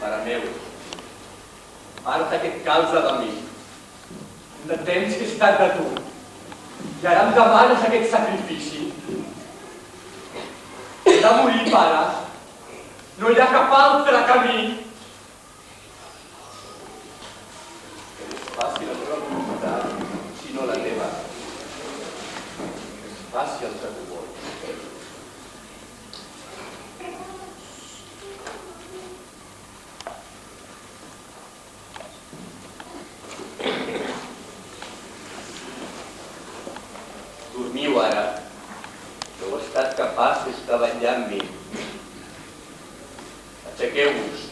Pare meu, aparta aquest calze de mi. De temps que he estat de tu. I ara em demanes aquest sacrifici. He de morir, pare. No hi ha cap altre camí. Que no és fàcil la teva voluntat, sinó la teva. És fàcil el que tu vols. Dormiu ara. No heu estat capaços de vetllar amb mi. Aixequeu-vos,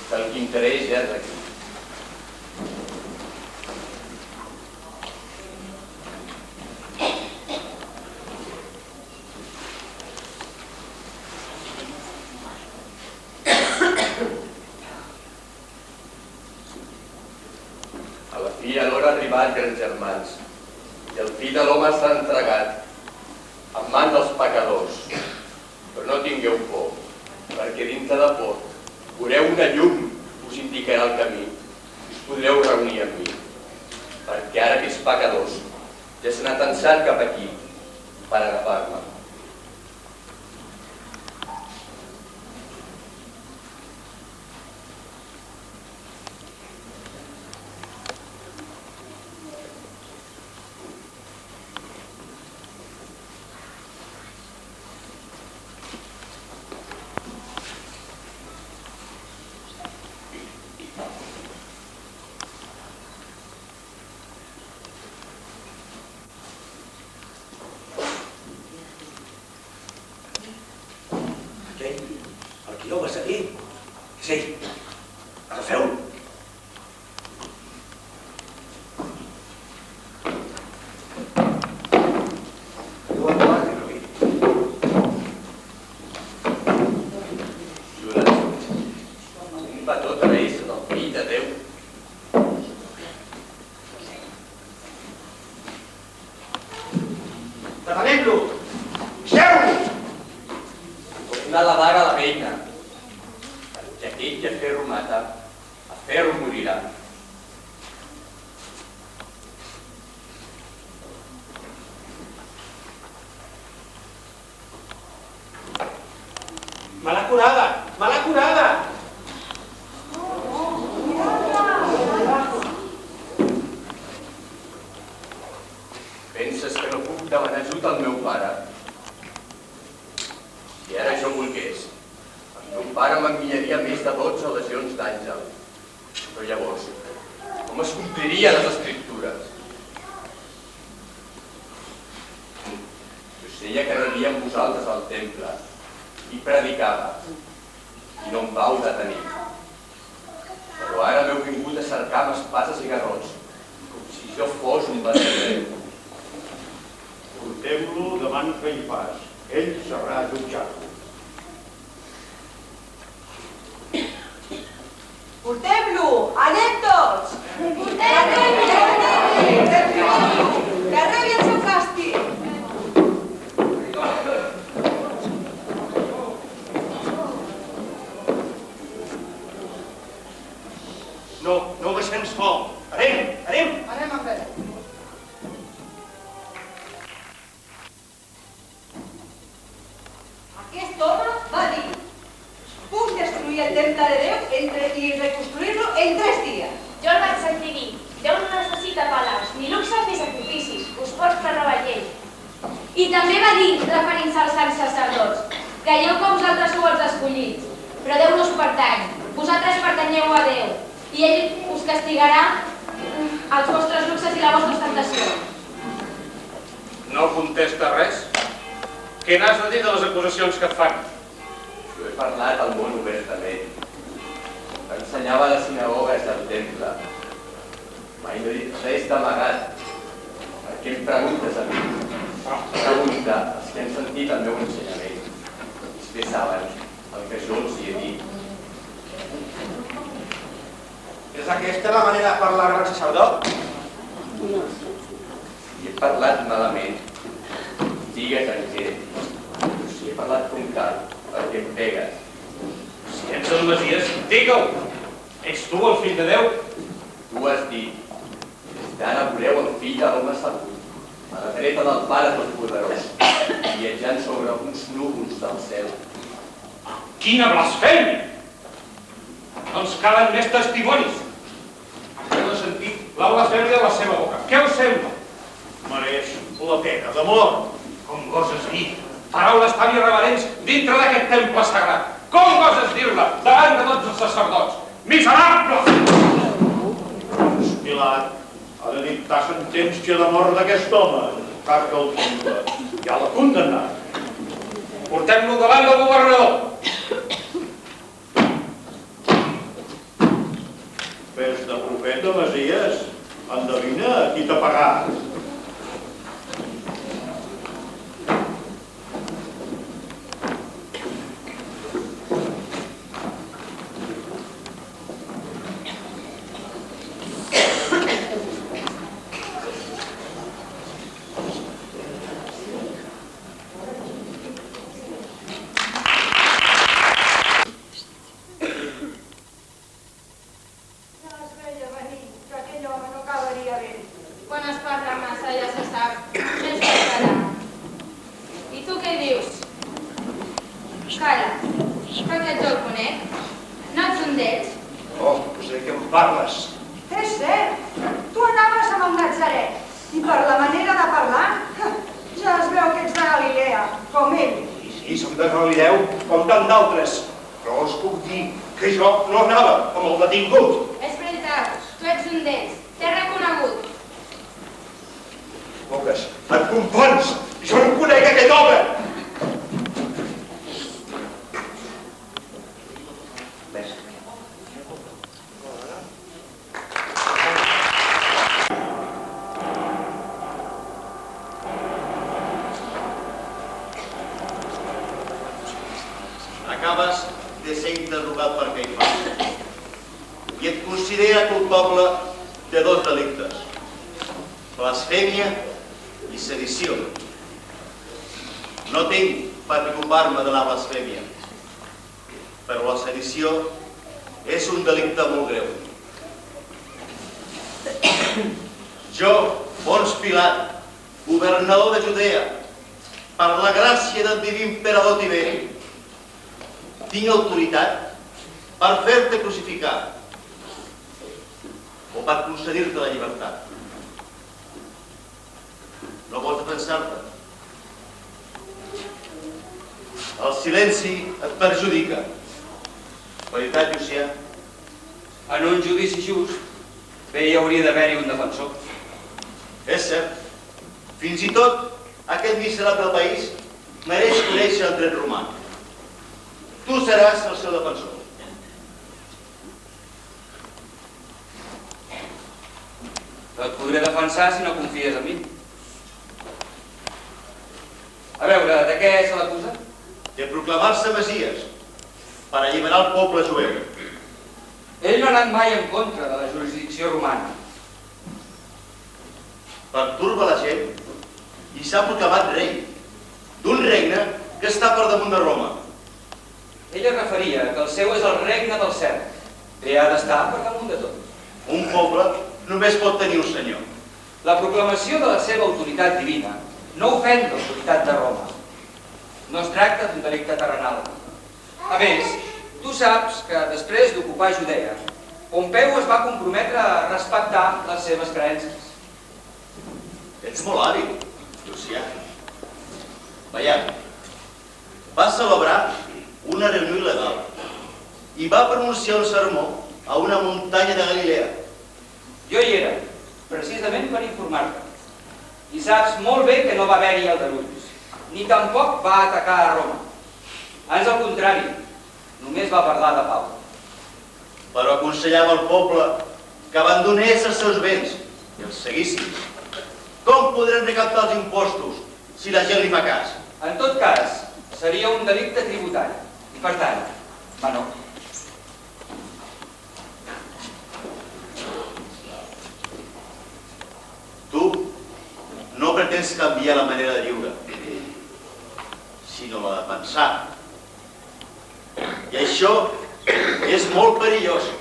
que el Quinterès ja és aquí. A la fi alhora arribat, grans germans, i el fill de l'home s'ha entregat en mans dels pecadors. Però no tingueu por, perquè dintre de poc veureu una llum que us indicarà el camí i us podreu reunir amb mi. Perquè ara aquests pecadors ja s'han atansat cap aquí per agafar-me. Quina blasfèmia! No ens calen més testimonis. Heu de sentir la blasfèmia de la seva boca. Què us sembla? Mereix la pena de mort. Com goses dir paraules tan irreverents dintre d'aquest temple sagrat? Com goses dir-la davant de tots els sacerdots? Miserable! Pilat ha de dictar sentència de mort d'aquest home, cap que el temple ja l'ha condemnat. Portem-lo davant del governador. Pes de profeta Masies, endevina a qui t'ha pagat. Quan es parla massa ja se sap, no es parlarà. I tu què dius? Calla, que aquest jo el conec. No ets un d'ells? Oh, doncs de què em parles? És cert, tu anaves amb el Nazaret i per la manera de parlar ja es veu que ets de Galilea, com ell. Sí, som de Galileu, com tant d'altres. Però us puc dir que jo no anava amb el detingut. És veritat, tu ets un d'ells. T'he reconegut. Boques, et confons! Jo no conec aquest home! Acabes de ser interrogat per Caifàs i et considera culpable de 2 delictes: blasfèmia i sedició. No tinc per preocupar-me de la blasfèmia, però la sedició és un delicte molt greu. Jo, Pons Pilat, governador de Judea, per la gràcia del diví emperador Tiberi, tinc autoritat per fer-te crucificar o per concedir-te la llibertat. No vols defensar-te? El silenci et perjudica. Veritat, Llucià? En un judici just, bé hi hauria d'haver-hi un defensor. És cert. Fins i tot aquest miserable país mereix conèixer el dret romà. Tu seràs el seu defensor. No et podré defensar si no confies en mi. A veure, de què se l'acusa? De proclamar-se Messies per alliberar el poble jueu. Ell no ha anat mai en contra de la jurisdicció romana. Perturba la gent i s'ha proclamat rei d'un regne que està per damunt de Roma. Ell es referia que el seu és el regne del cel, que ha d'estar per damunt de tot. Un poble només pot tenir un senyor. La proclamació de la seva autoritat divina no ofèn l'autoritat de Roma. No es tracta d'un delicte terrenal. A més, tu saps que després d'ocupar Judea, Pompeu es va comprometre a respectar les seves creences. Ets molt hàbil, Llucià. Veiem, va celebrar una reunió il·legal i va pronunciar un sermó a una muntanya de Galilea. Jo hi era, precisament per informar-te. I saps molt bé que no va haver-hi aldarulls, ni tampoc va atacar a Roma. Ans al contrari, només va parlar de pau. Però aconsellava al poble que abandonés els seus béns i els seguissin. Com podrem recaptar els impostos si la gent li fa cas? En tot cas, seria un delicte tributari i, per tant, menor. Tu no pretens canviar la manera de viure, sinó la de pensar. I això és molt perillós.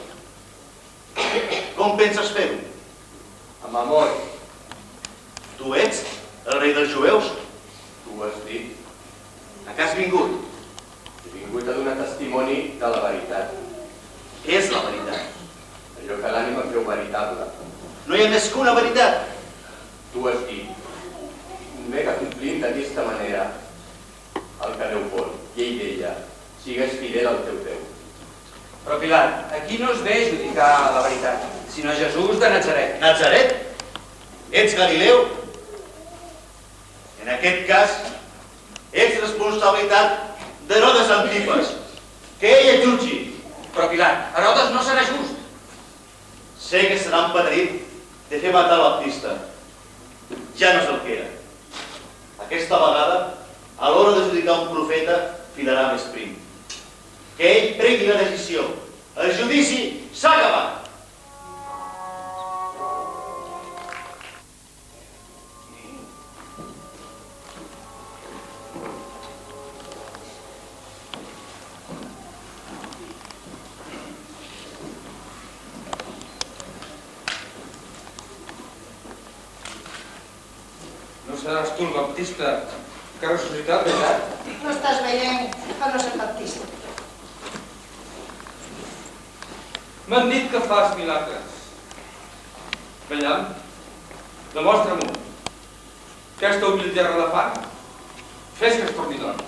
Com penses fer-ho? Amb amor. Tu ets el rei dels jueus? Tu ho has dit. A què has vingut? He vingut a donar testimoni de la veritat. Què és la veritat? Allò que l'ànima creu veritable. No hi ha més que una veritat. Tu has dit. Només que complint d'aquesta manera el que Déu vol. I ell deia, sigues fidel al teu Déu. Però, Pilat, aquí no es ve a judicar la veritat, sinó Jesús de Nazaret. Nazaret? Ets Galileu? En aquest cas, ets responsabilitat d'Herodes Antipas. Que ell et jutgi. Però, Pilat, Herodes no serà just. Sé que serà empedrit de fer matar el Baptista. Ja no és el que era. Aquesta vegada, a l'hora de judicar un profeta, filarà més prim. Que ell prengui la decisió. El judici s'ha acabat. seràs tu el baptista que ha ressuscitat, veritat? No estàs veient que no soc baptista. M'han dit que fas milagres. Veiem, demostra-m'ho. Aquesta humil terra de fang, fes que es torni d'or.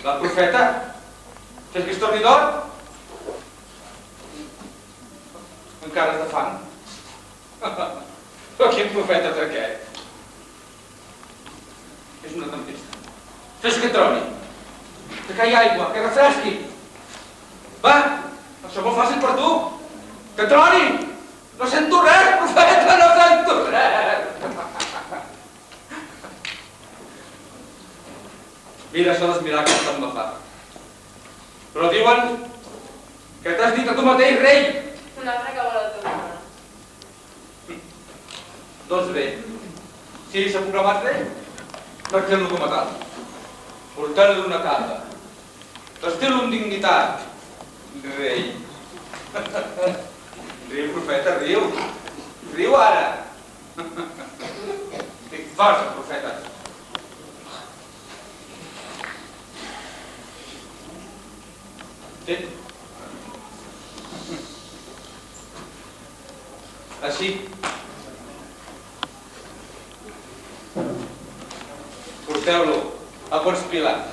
La profeta, fes que es torni d'or. Encara és de fang. Però quin profeta és aquest? És una tempesta. Fes que troni, que caigui aigua, que refresqui. Va, això és molt fàcil per tu. Que troni! No sento res, profeta, no sento res! Mira, això dels miracles tant me fa. Però diuen que t'has dit a tu mateix rei. Un altre que vol el teu dona. Doncs bé, si s'ha proclamat rei, tractem-lo com a tal. Portant-li una capa. Vestir-lo amb dignitat. Rei. Riu, profeta, riu. Riu ara. Dic, força, profeta. Sí. Així. Porteu-lo a Ponç Pilat.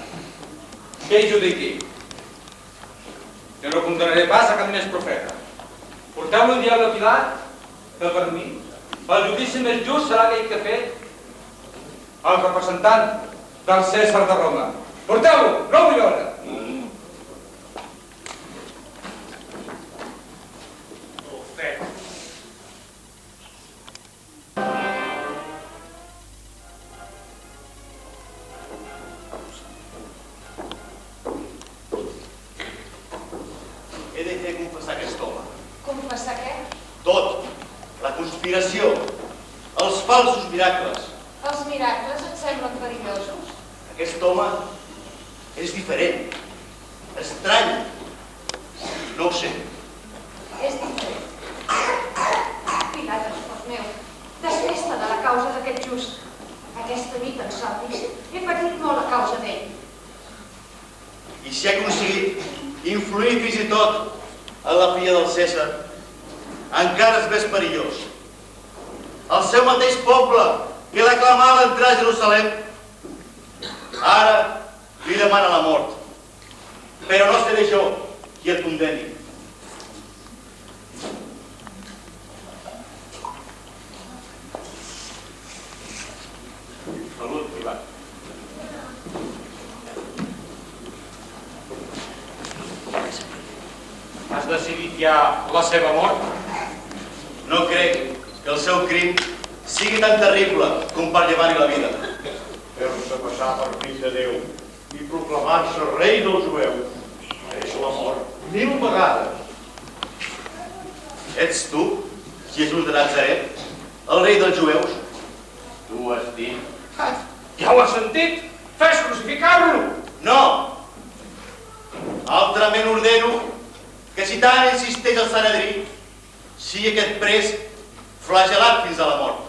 Que ell judiqui. Jo no condemnaré pas a cap més profeta. Porteu-lo un diable a Pilat, que per mi el judici més just serà aquell que ha fet el representant del Cèsar de Roma. Porteu-lo, no ho vull veure. He de fer confessar aquest home. Confessar què? Tot. La conspiració. Els falsos miracles. Els miracles et semblen perillosos? Aquest home és diferent. Estrany. No ho sé. És diferent. Pilat, espòs meu, desfesta de la causa d'aquest just. Aquesta nit en somnis he patit molt a causa d'ell. I si ha aconseguit influir fins i tot en la filla del Cèsar, encara és més perillós. El seu mateix poble que l'aclamava entrar a Jerusalem, ara li demana la mort. Però no seré jo qui el condemni. Salut, Pilat. Has decidit ja la seva mort? No crec que el seu crim sigui tan terrible com per llevar-hi la vida. Fer-se passar per fill de Déu i proclamar-se rei dels jueus mereix la mort 1000 vegades. Ets tu, Jesús de Nazaret, el rei dels jueus? Tu ho has dit. Ja ho has sentit? Fes crucificar-lo! No! Altrament ordeno que si tant insisteix el Sanedrí, sigui aquest pres flagelat fins a la mort.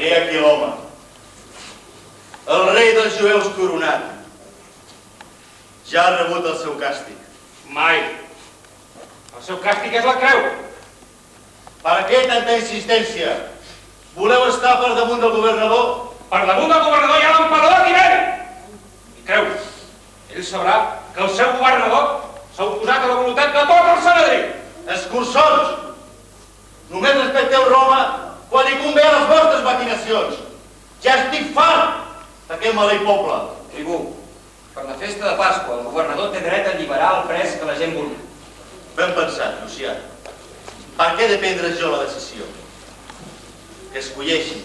He aquí l'home, el rei dels jueus coronat. Ja ha rebut el seu càstig. Mai. El seu càstig és la creu. Per què tanta insistència? Voleu estar per damunt del governador? Per damunt del governador hi ha l'emperador Tiberi. I creu, ell sabrà que el seu governador s'ha oposat a la voluntat de tot el Sanedrí. Escurçons! Només respecteu Roma quan li convé a les vostres maquinacions. Ja estic fart d'aquest maleït poble. Tribú, per la festa de Pasqua el governador té dret a alliberar el pres que la gent vulgui. Ben pensat, Llucià. Per què he de prendre jo la decisió? Que escolleixi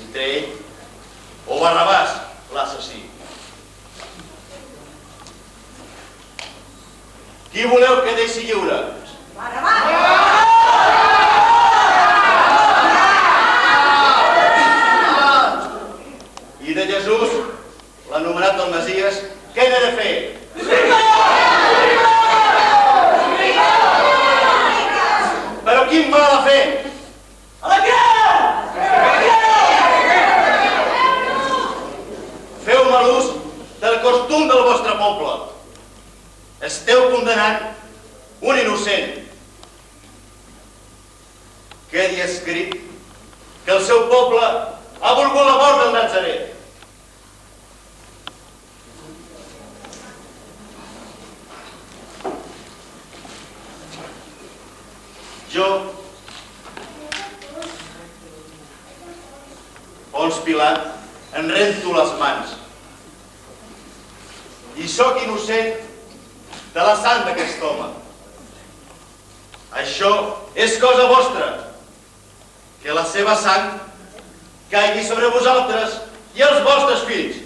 entre ell o Barrabàs, l'assassí. Qui voleu que deixi lliure? I de Jesús, l'anomenat del Messies, què n'he de fer? Però quin mal ha fet? A la creu! Feu mal ús del costum del vostre poble. Esteu condenant un innocent. Quedi escrit que el seu poble ha volgut la mort del Nazaret. Jo, Pons Pilat, en rento les mans. I sóc innocent de la sang d'aquest home. Això és cosa vostra. Que la seva sang caigui sobre vosaltres i els vostres fills.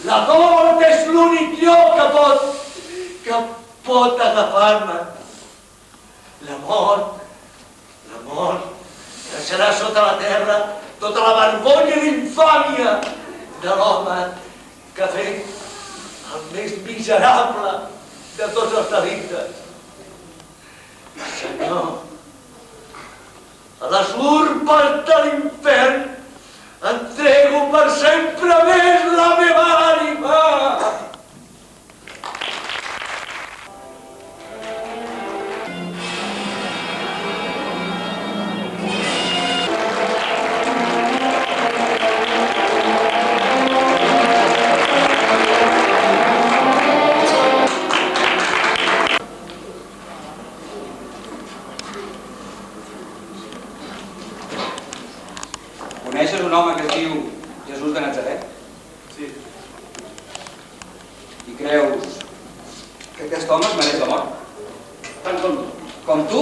La mort és l'únic lloc que pot agafar-me. La mort, deixarà sota la terra tota la vergonya i infàmia de l'home que ha fet el més miserable de tots els delictes. Senyor, a les urpes de l'infern entrego per sempre més la meva ànima. Coneixes un home que es diu Jesús de Nazaret? Sí. I creus que aquest home es mereix la mort? Tant com tu. Com tu?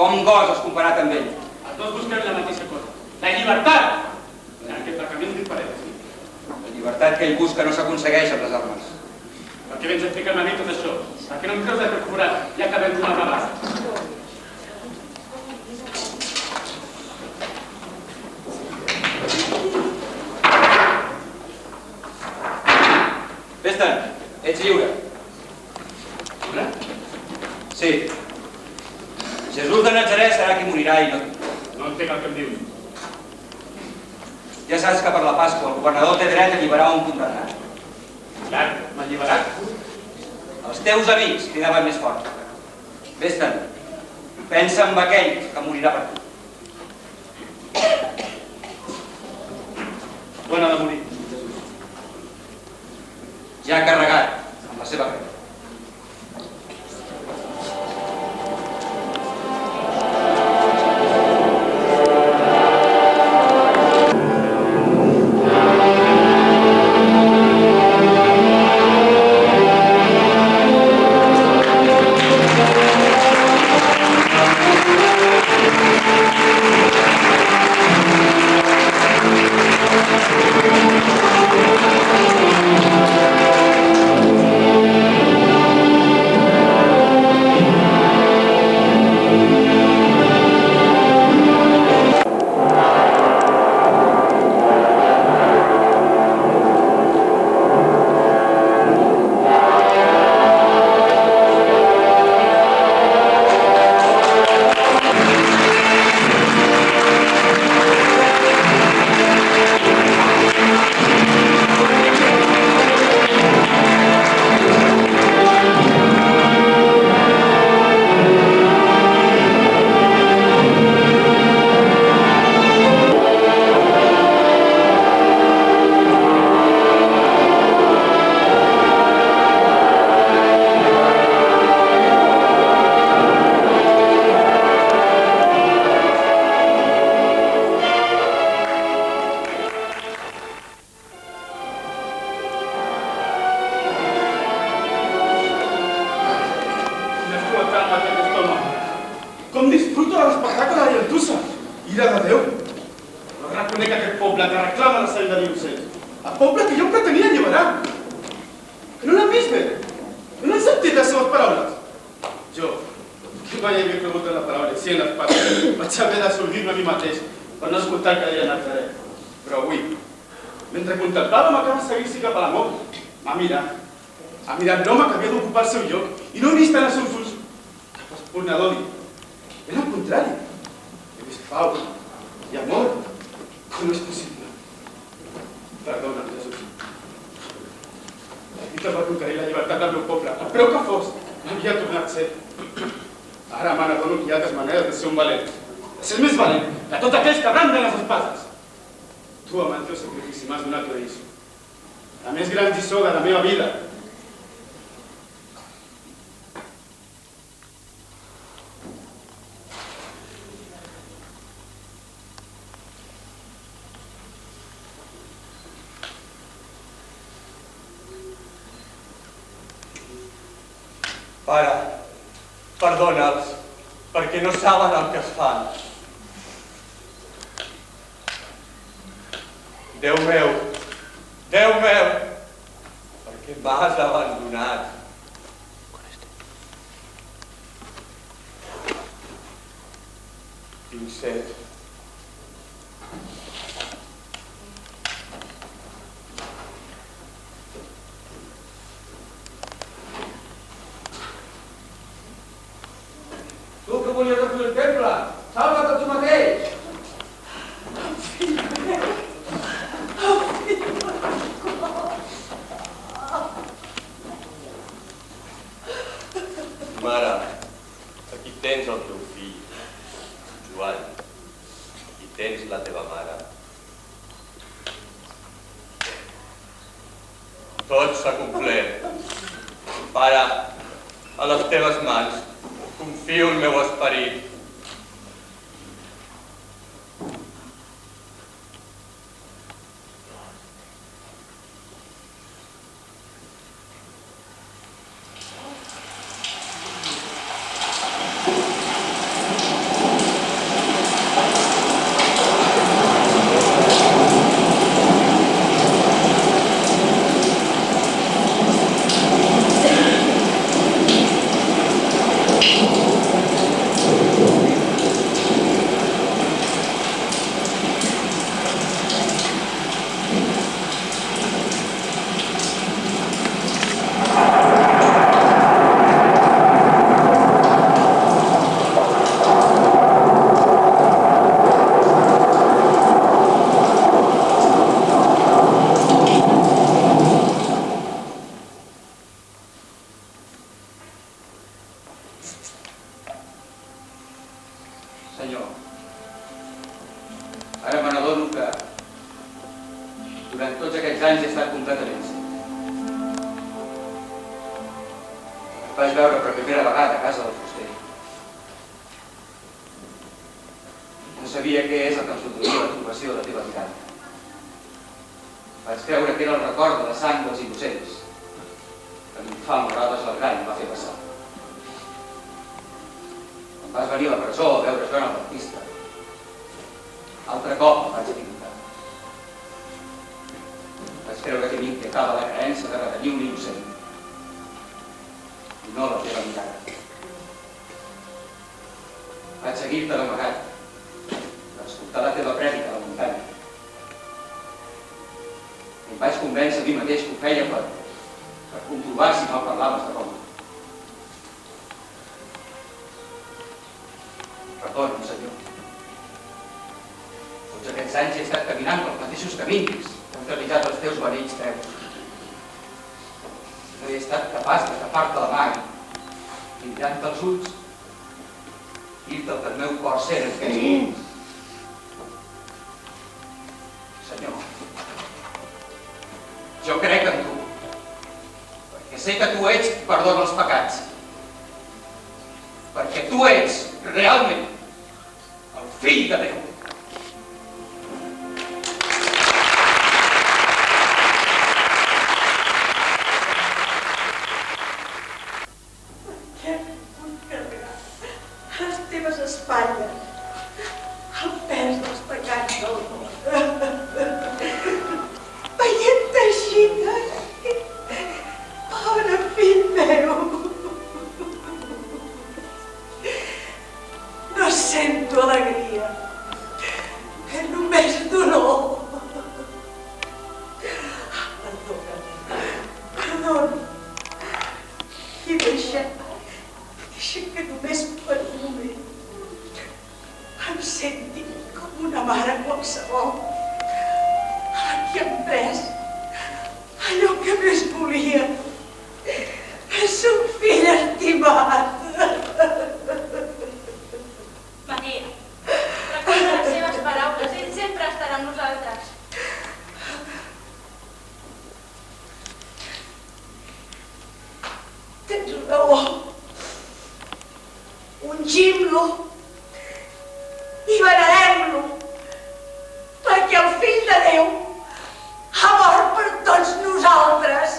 Com goses comparat amb ell? Els dos busquem la mateixa cosa. La llibertat! En aquest tractament diferent. La llibertat que ell busca no s'aconsegueix amb les armes. Per què vens a explicar-me a mi tot això? Per què no em creus de procurat? Ja acabem d'una vegada. Vés-te'n, ets lliure. Lliure? Sí. Jesús de Nazaret serà qui morirà i no tu. No entenc el que em dius. Ja saps que per la Pasqua el governador té dret a alliberar un condemnat. Clar, m'ha alliberat. Els teus amics cridaven més fort. Vés-te'n. Pensa en aquell que morirà per tu. On ha de morir? Ja ha carregat amb la seva creu. Com disfruto de l'espectacle de la llentussa. Ira de Déu. No reconec aquest poble que reclama la salida d'innocent. El poble que jo pretenia alliberar. Que no l'han vist bé. Que no han sentit les seves paraules. Jo, que mai havia cregut en la paraula, sí en les paraules, vaig haver de sortir-me a mi mateix per no escoltar el que deia Nazaret. Però avui, mentre contemplava m'acaba de seguir-s'hi cap a la mort, m'ha mirat. Ha mirat l'home que havia d'ocupar el seu lloc i no he vist en els seus ulls cap espurna d'odi. Era al contrari. He vist pau i amor. Com és possible? Perdona'm, Jesús. La lluita per conquerir la llibertat del meu poble, a preu que fos, m'havia tornat ser. Ara me n'adono que hi ha altres maneres de ser un valent. De ser el més valent de tots aquells que branden les espases. Tu, amb el teu sacrifici, m'has donat una lliçó. La més gran lliçó de la meva vida. Pare, perdona'ls, perquè no saben el que es fan. Déu meu, per què m'has abandonat? Tinc set. Tu que volies destruir el temple, salva't a tu mateix! tens la teva mare. Tot s'ha complert. Pare, a les teves mans confio el meu esperit. Senyor, ara me n'adono que durant tots aquests anys he estat completament cec. Et vaig veure per primera vegada a casa del fuster. No sabia què és el que em suposaria la turbació de la teva mirada. Vaig creure que era el record de la sang dels innocents que l'infam Herodes el Gran em va fer passar. Em vas venir a la presó a veure Joan el Baptista. Altre cop em vaig equivocar. Vaig creure que m'inquietava la creença de retenir un innocent i no la teva mirada. Vaig seguir-te d'amagat per escoltar la teva prèdica a la muntanya. I em vaig convèncer a mi mateix que ho feia per comprovar si no parlaves de Roma. Perdona'm, senyor. Tots aquests anys he estat caminant pels mateixos camins que han trepitjat els teus benigns peus. No he estat capaç de tapar-te la mà i mirant-te els ulls, dir-te el que el meu cor sent en aquests moments. Senyor, jo crec en tu, perquè sé que tu ets qui perdona els pecats. Perquè tu ets realment el fill de Déu. Què vull carregar a les teves espatlles el pes dels pecats del món? Veient-te així, pobre fill meu. No sento alegria, que només dolor. Perdona. I deixa que només per un moment em senti com una mare qualsevol a la que hem pres allò que més volia, és un fill estimat. Maria, recorda les seves paraules, ell sempre estarà amb nosaltres. Tens raó. Ungim-lo i venerem-lo, perquè el fill de Déu ha mort per tots nosaltres.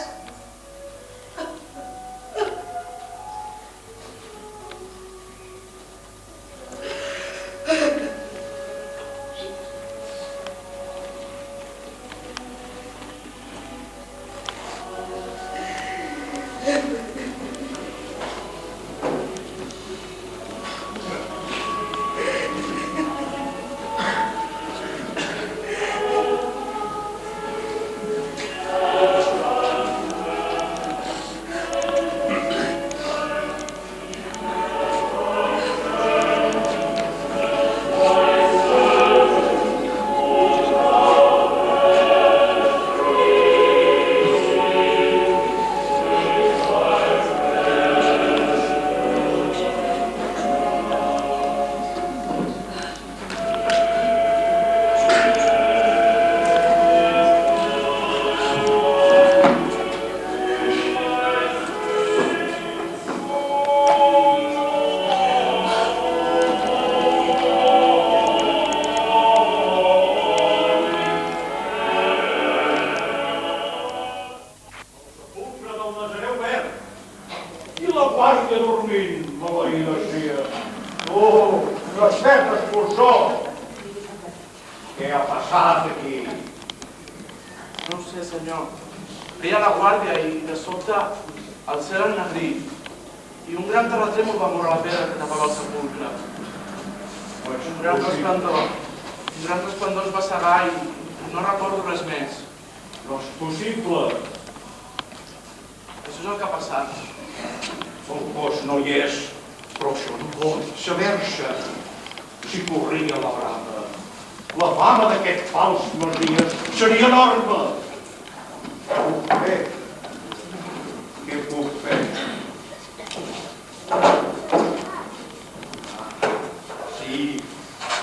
Què ha passat aquí? No ho sé, senyor. Veia la guàrdia i de sobte el cel ennegrí i un gran terratrèmol va moure la pedra que tapava el sepulcre. Un gran resplendor es va cegar i no recordo res més. No és possible. Això és el que ha passat. El cos no hi és, però això no pot saber-se. Si corria la brava, la fama d'aquest fals Masies seria enorme. Què puc fer? Què puc fer? Sí,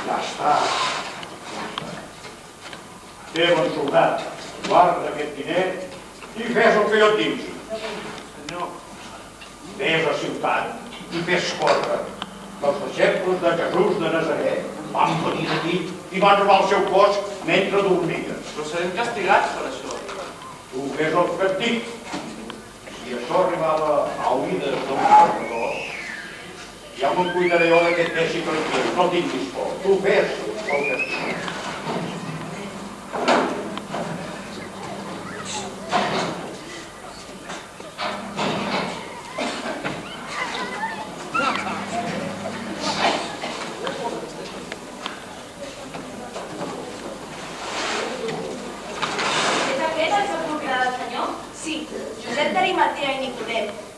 ja està. Té, bon soldat, guarda aquest diner i fes el que jo et digui. Senyor. Ves a ciutat i fes córrer. Els deixebles de Jesús de Nazaret van venir aquí i van robar el seu cos mentre dormia. Però serem castigats per això. Tu fes el que et dic. Si això arribava a oïdes d'un pecador, ja me'n cuidaré jo que et deixi tranquil, no tinguis por. Tu fes el que et dic.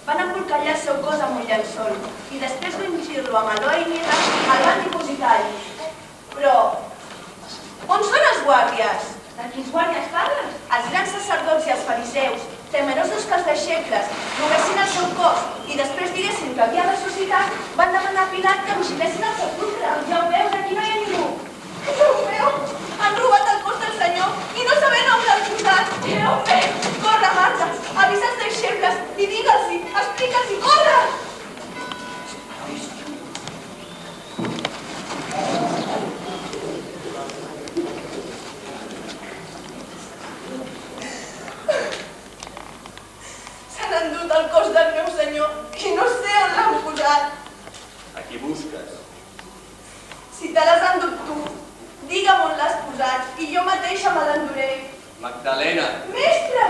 Van embolcallar el seu cos amb un llençol i després d'ungir-lo amb aloe i mirra el van dipositar-hi. Però on són els guàrdies? De quins guàrdies parles? Els grans sacerdots i els fariseus, temerosos que els deixebles robessin el seu cos i després diguessin que havia ressuscitat, van demanar a Pilat que vigilessin el sepulcre. Ja ho veus, aquí no hi ha ningú. Ja ho veu? Han robat el cos del Senyor i no sabem on l'han posat. Què heu fet? Corre, Marta, avisa els deixebles i digue'ls-hi, explica'ls-hi, corre! S'han endut el cos del meu senyor i no sé on l'han posat. A qui busques? Si te l'has endut tu, digue'm on l'has posat i jo mateixa me l'enduré. Magdalena! Mestre!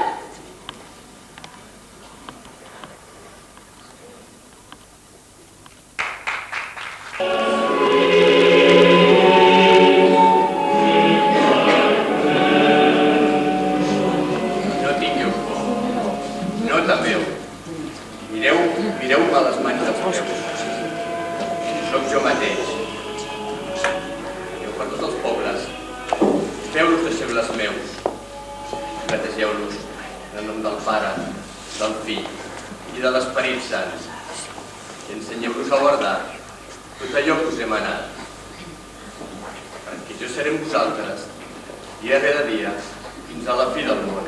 No tingueu por. No temeu. Mireu-me a les mans dels peus. Soc jo mateix. Aneu per tots els pobles. Feu-los deixebles meus. Bategeu-los en nom del Pare, del Fill i de l'Esperit Sant. I ensenyeu-los a guardar tot allò que us he manat. Perquè jo seré amb vosaltres dia rere dia fins a la fi del món.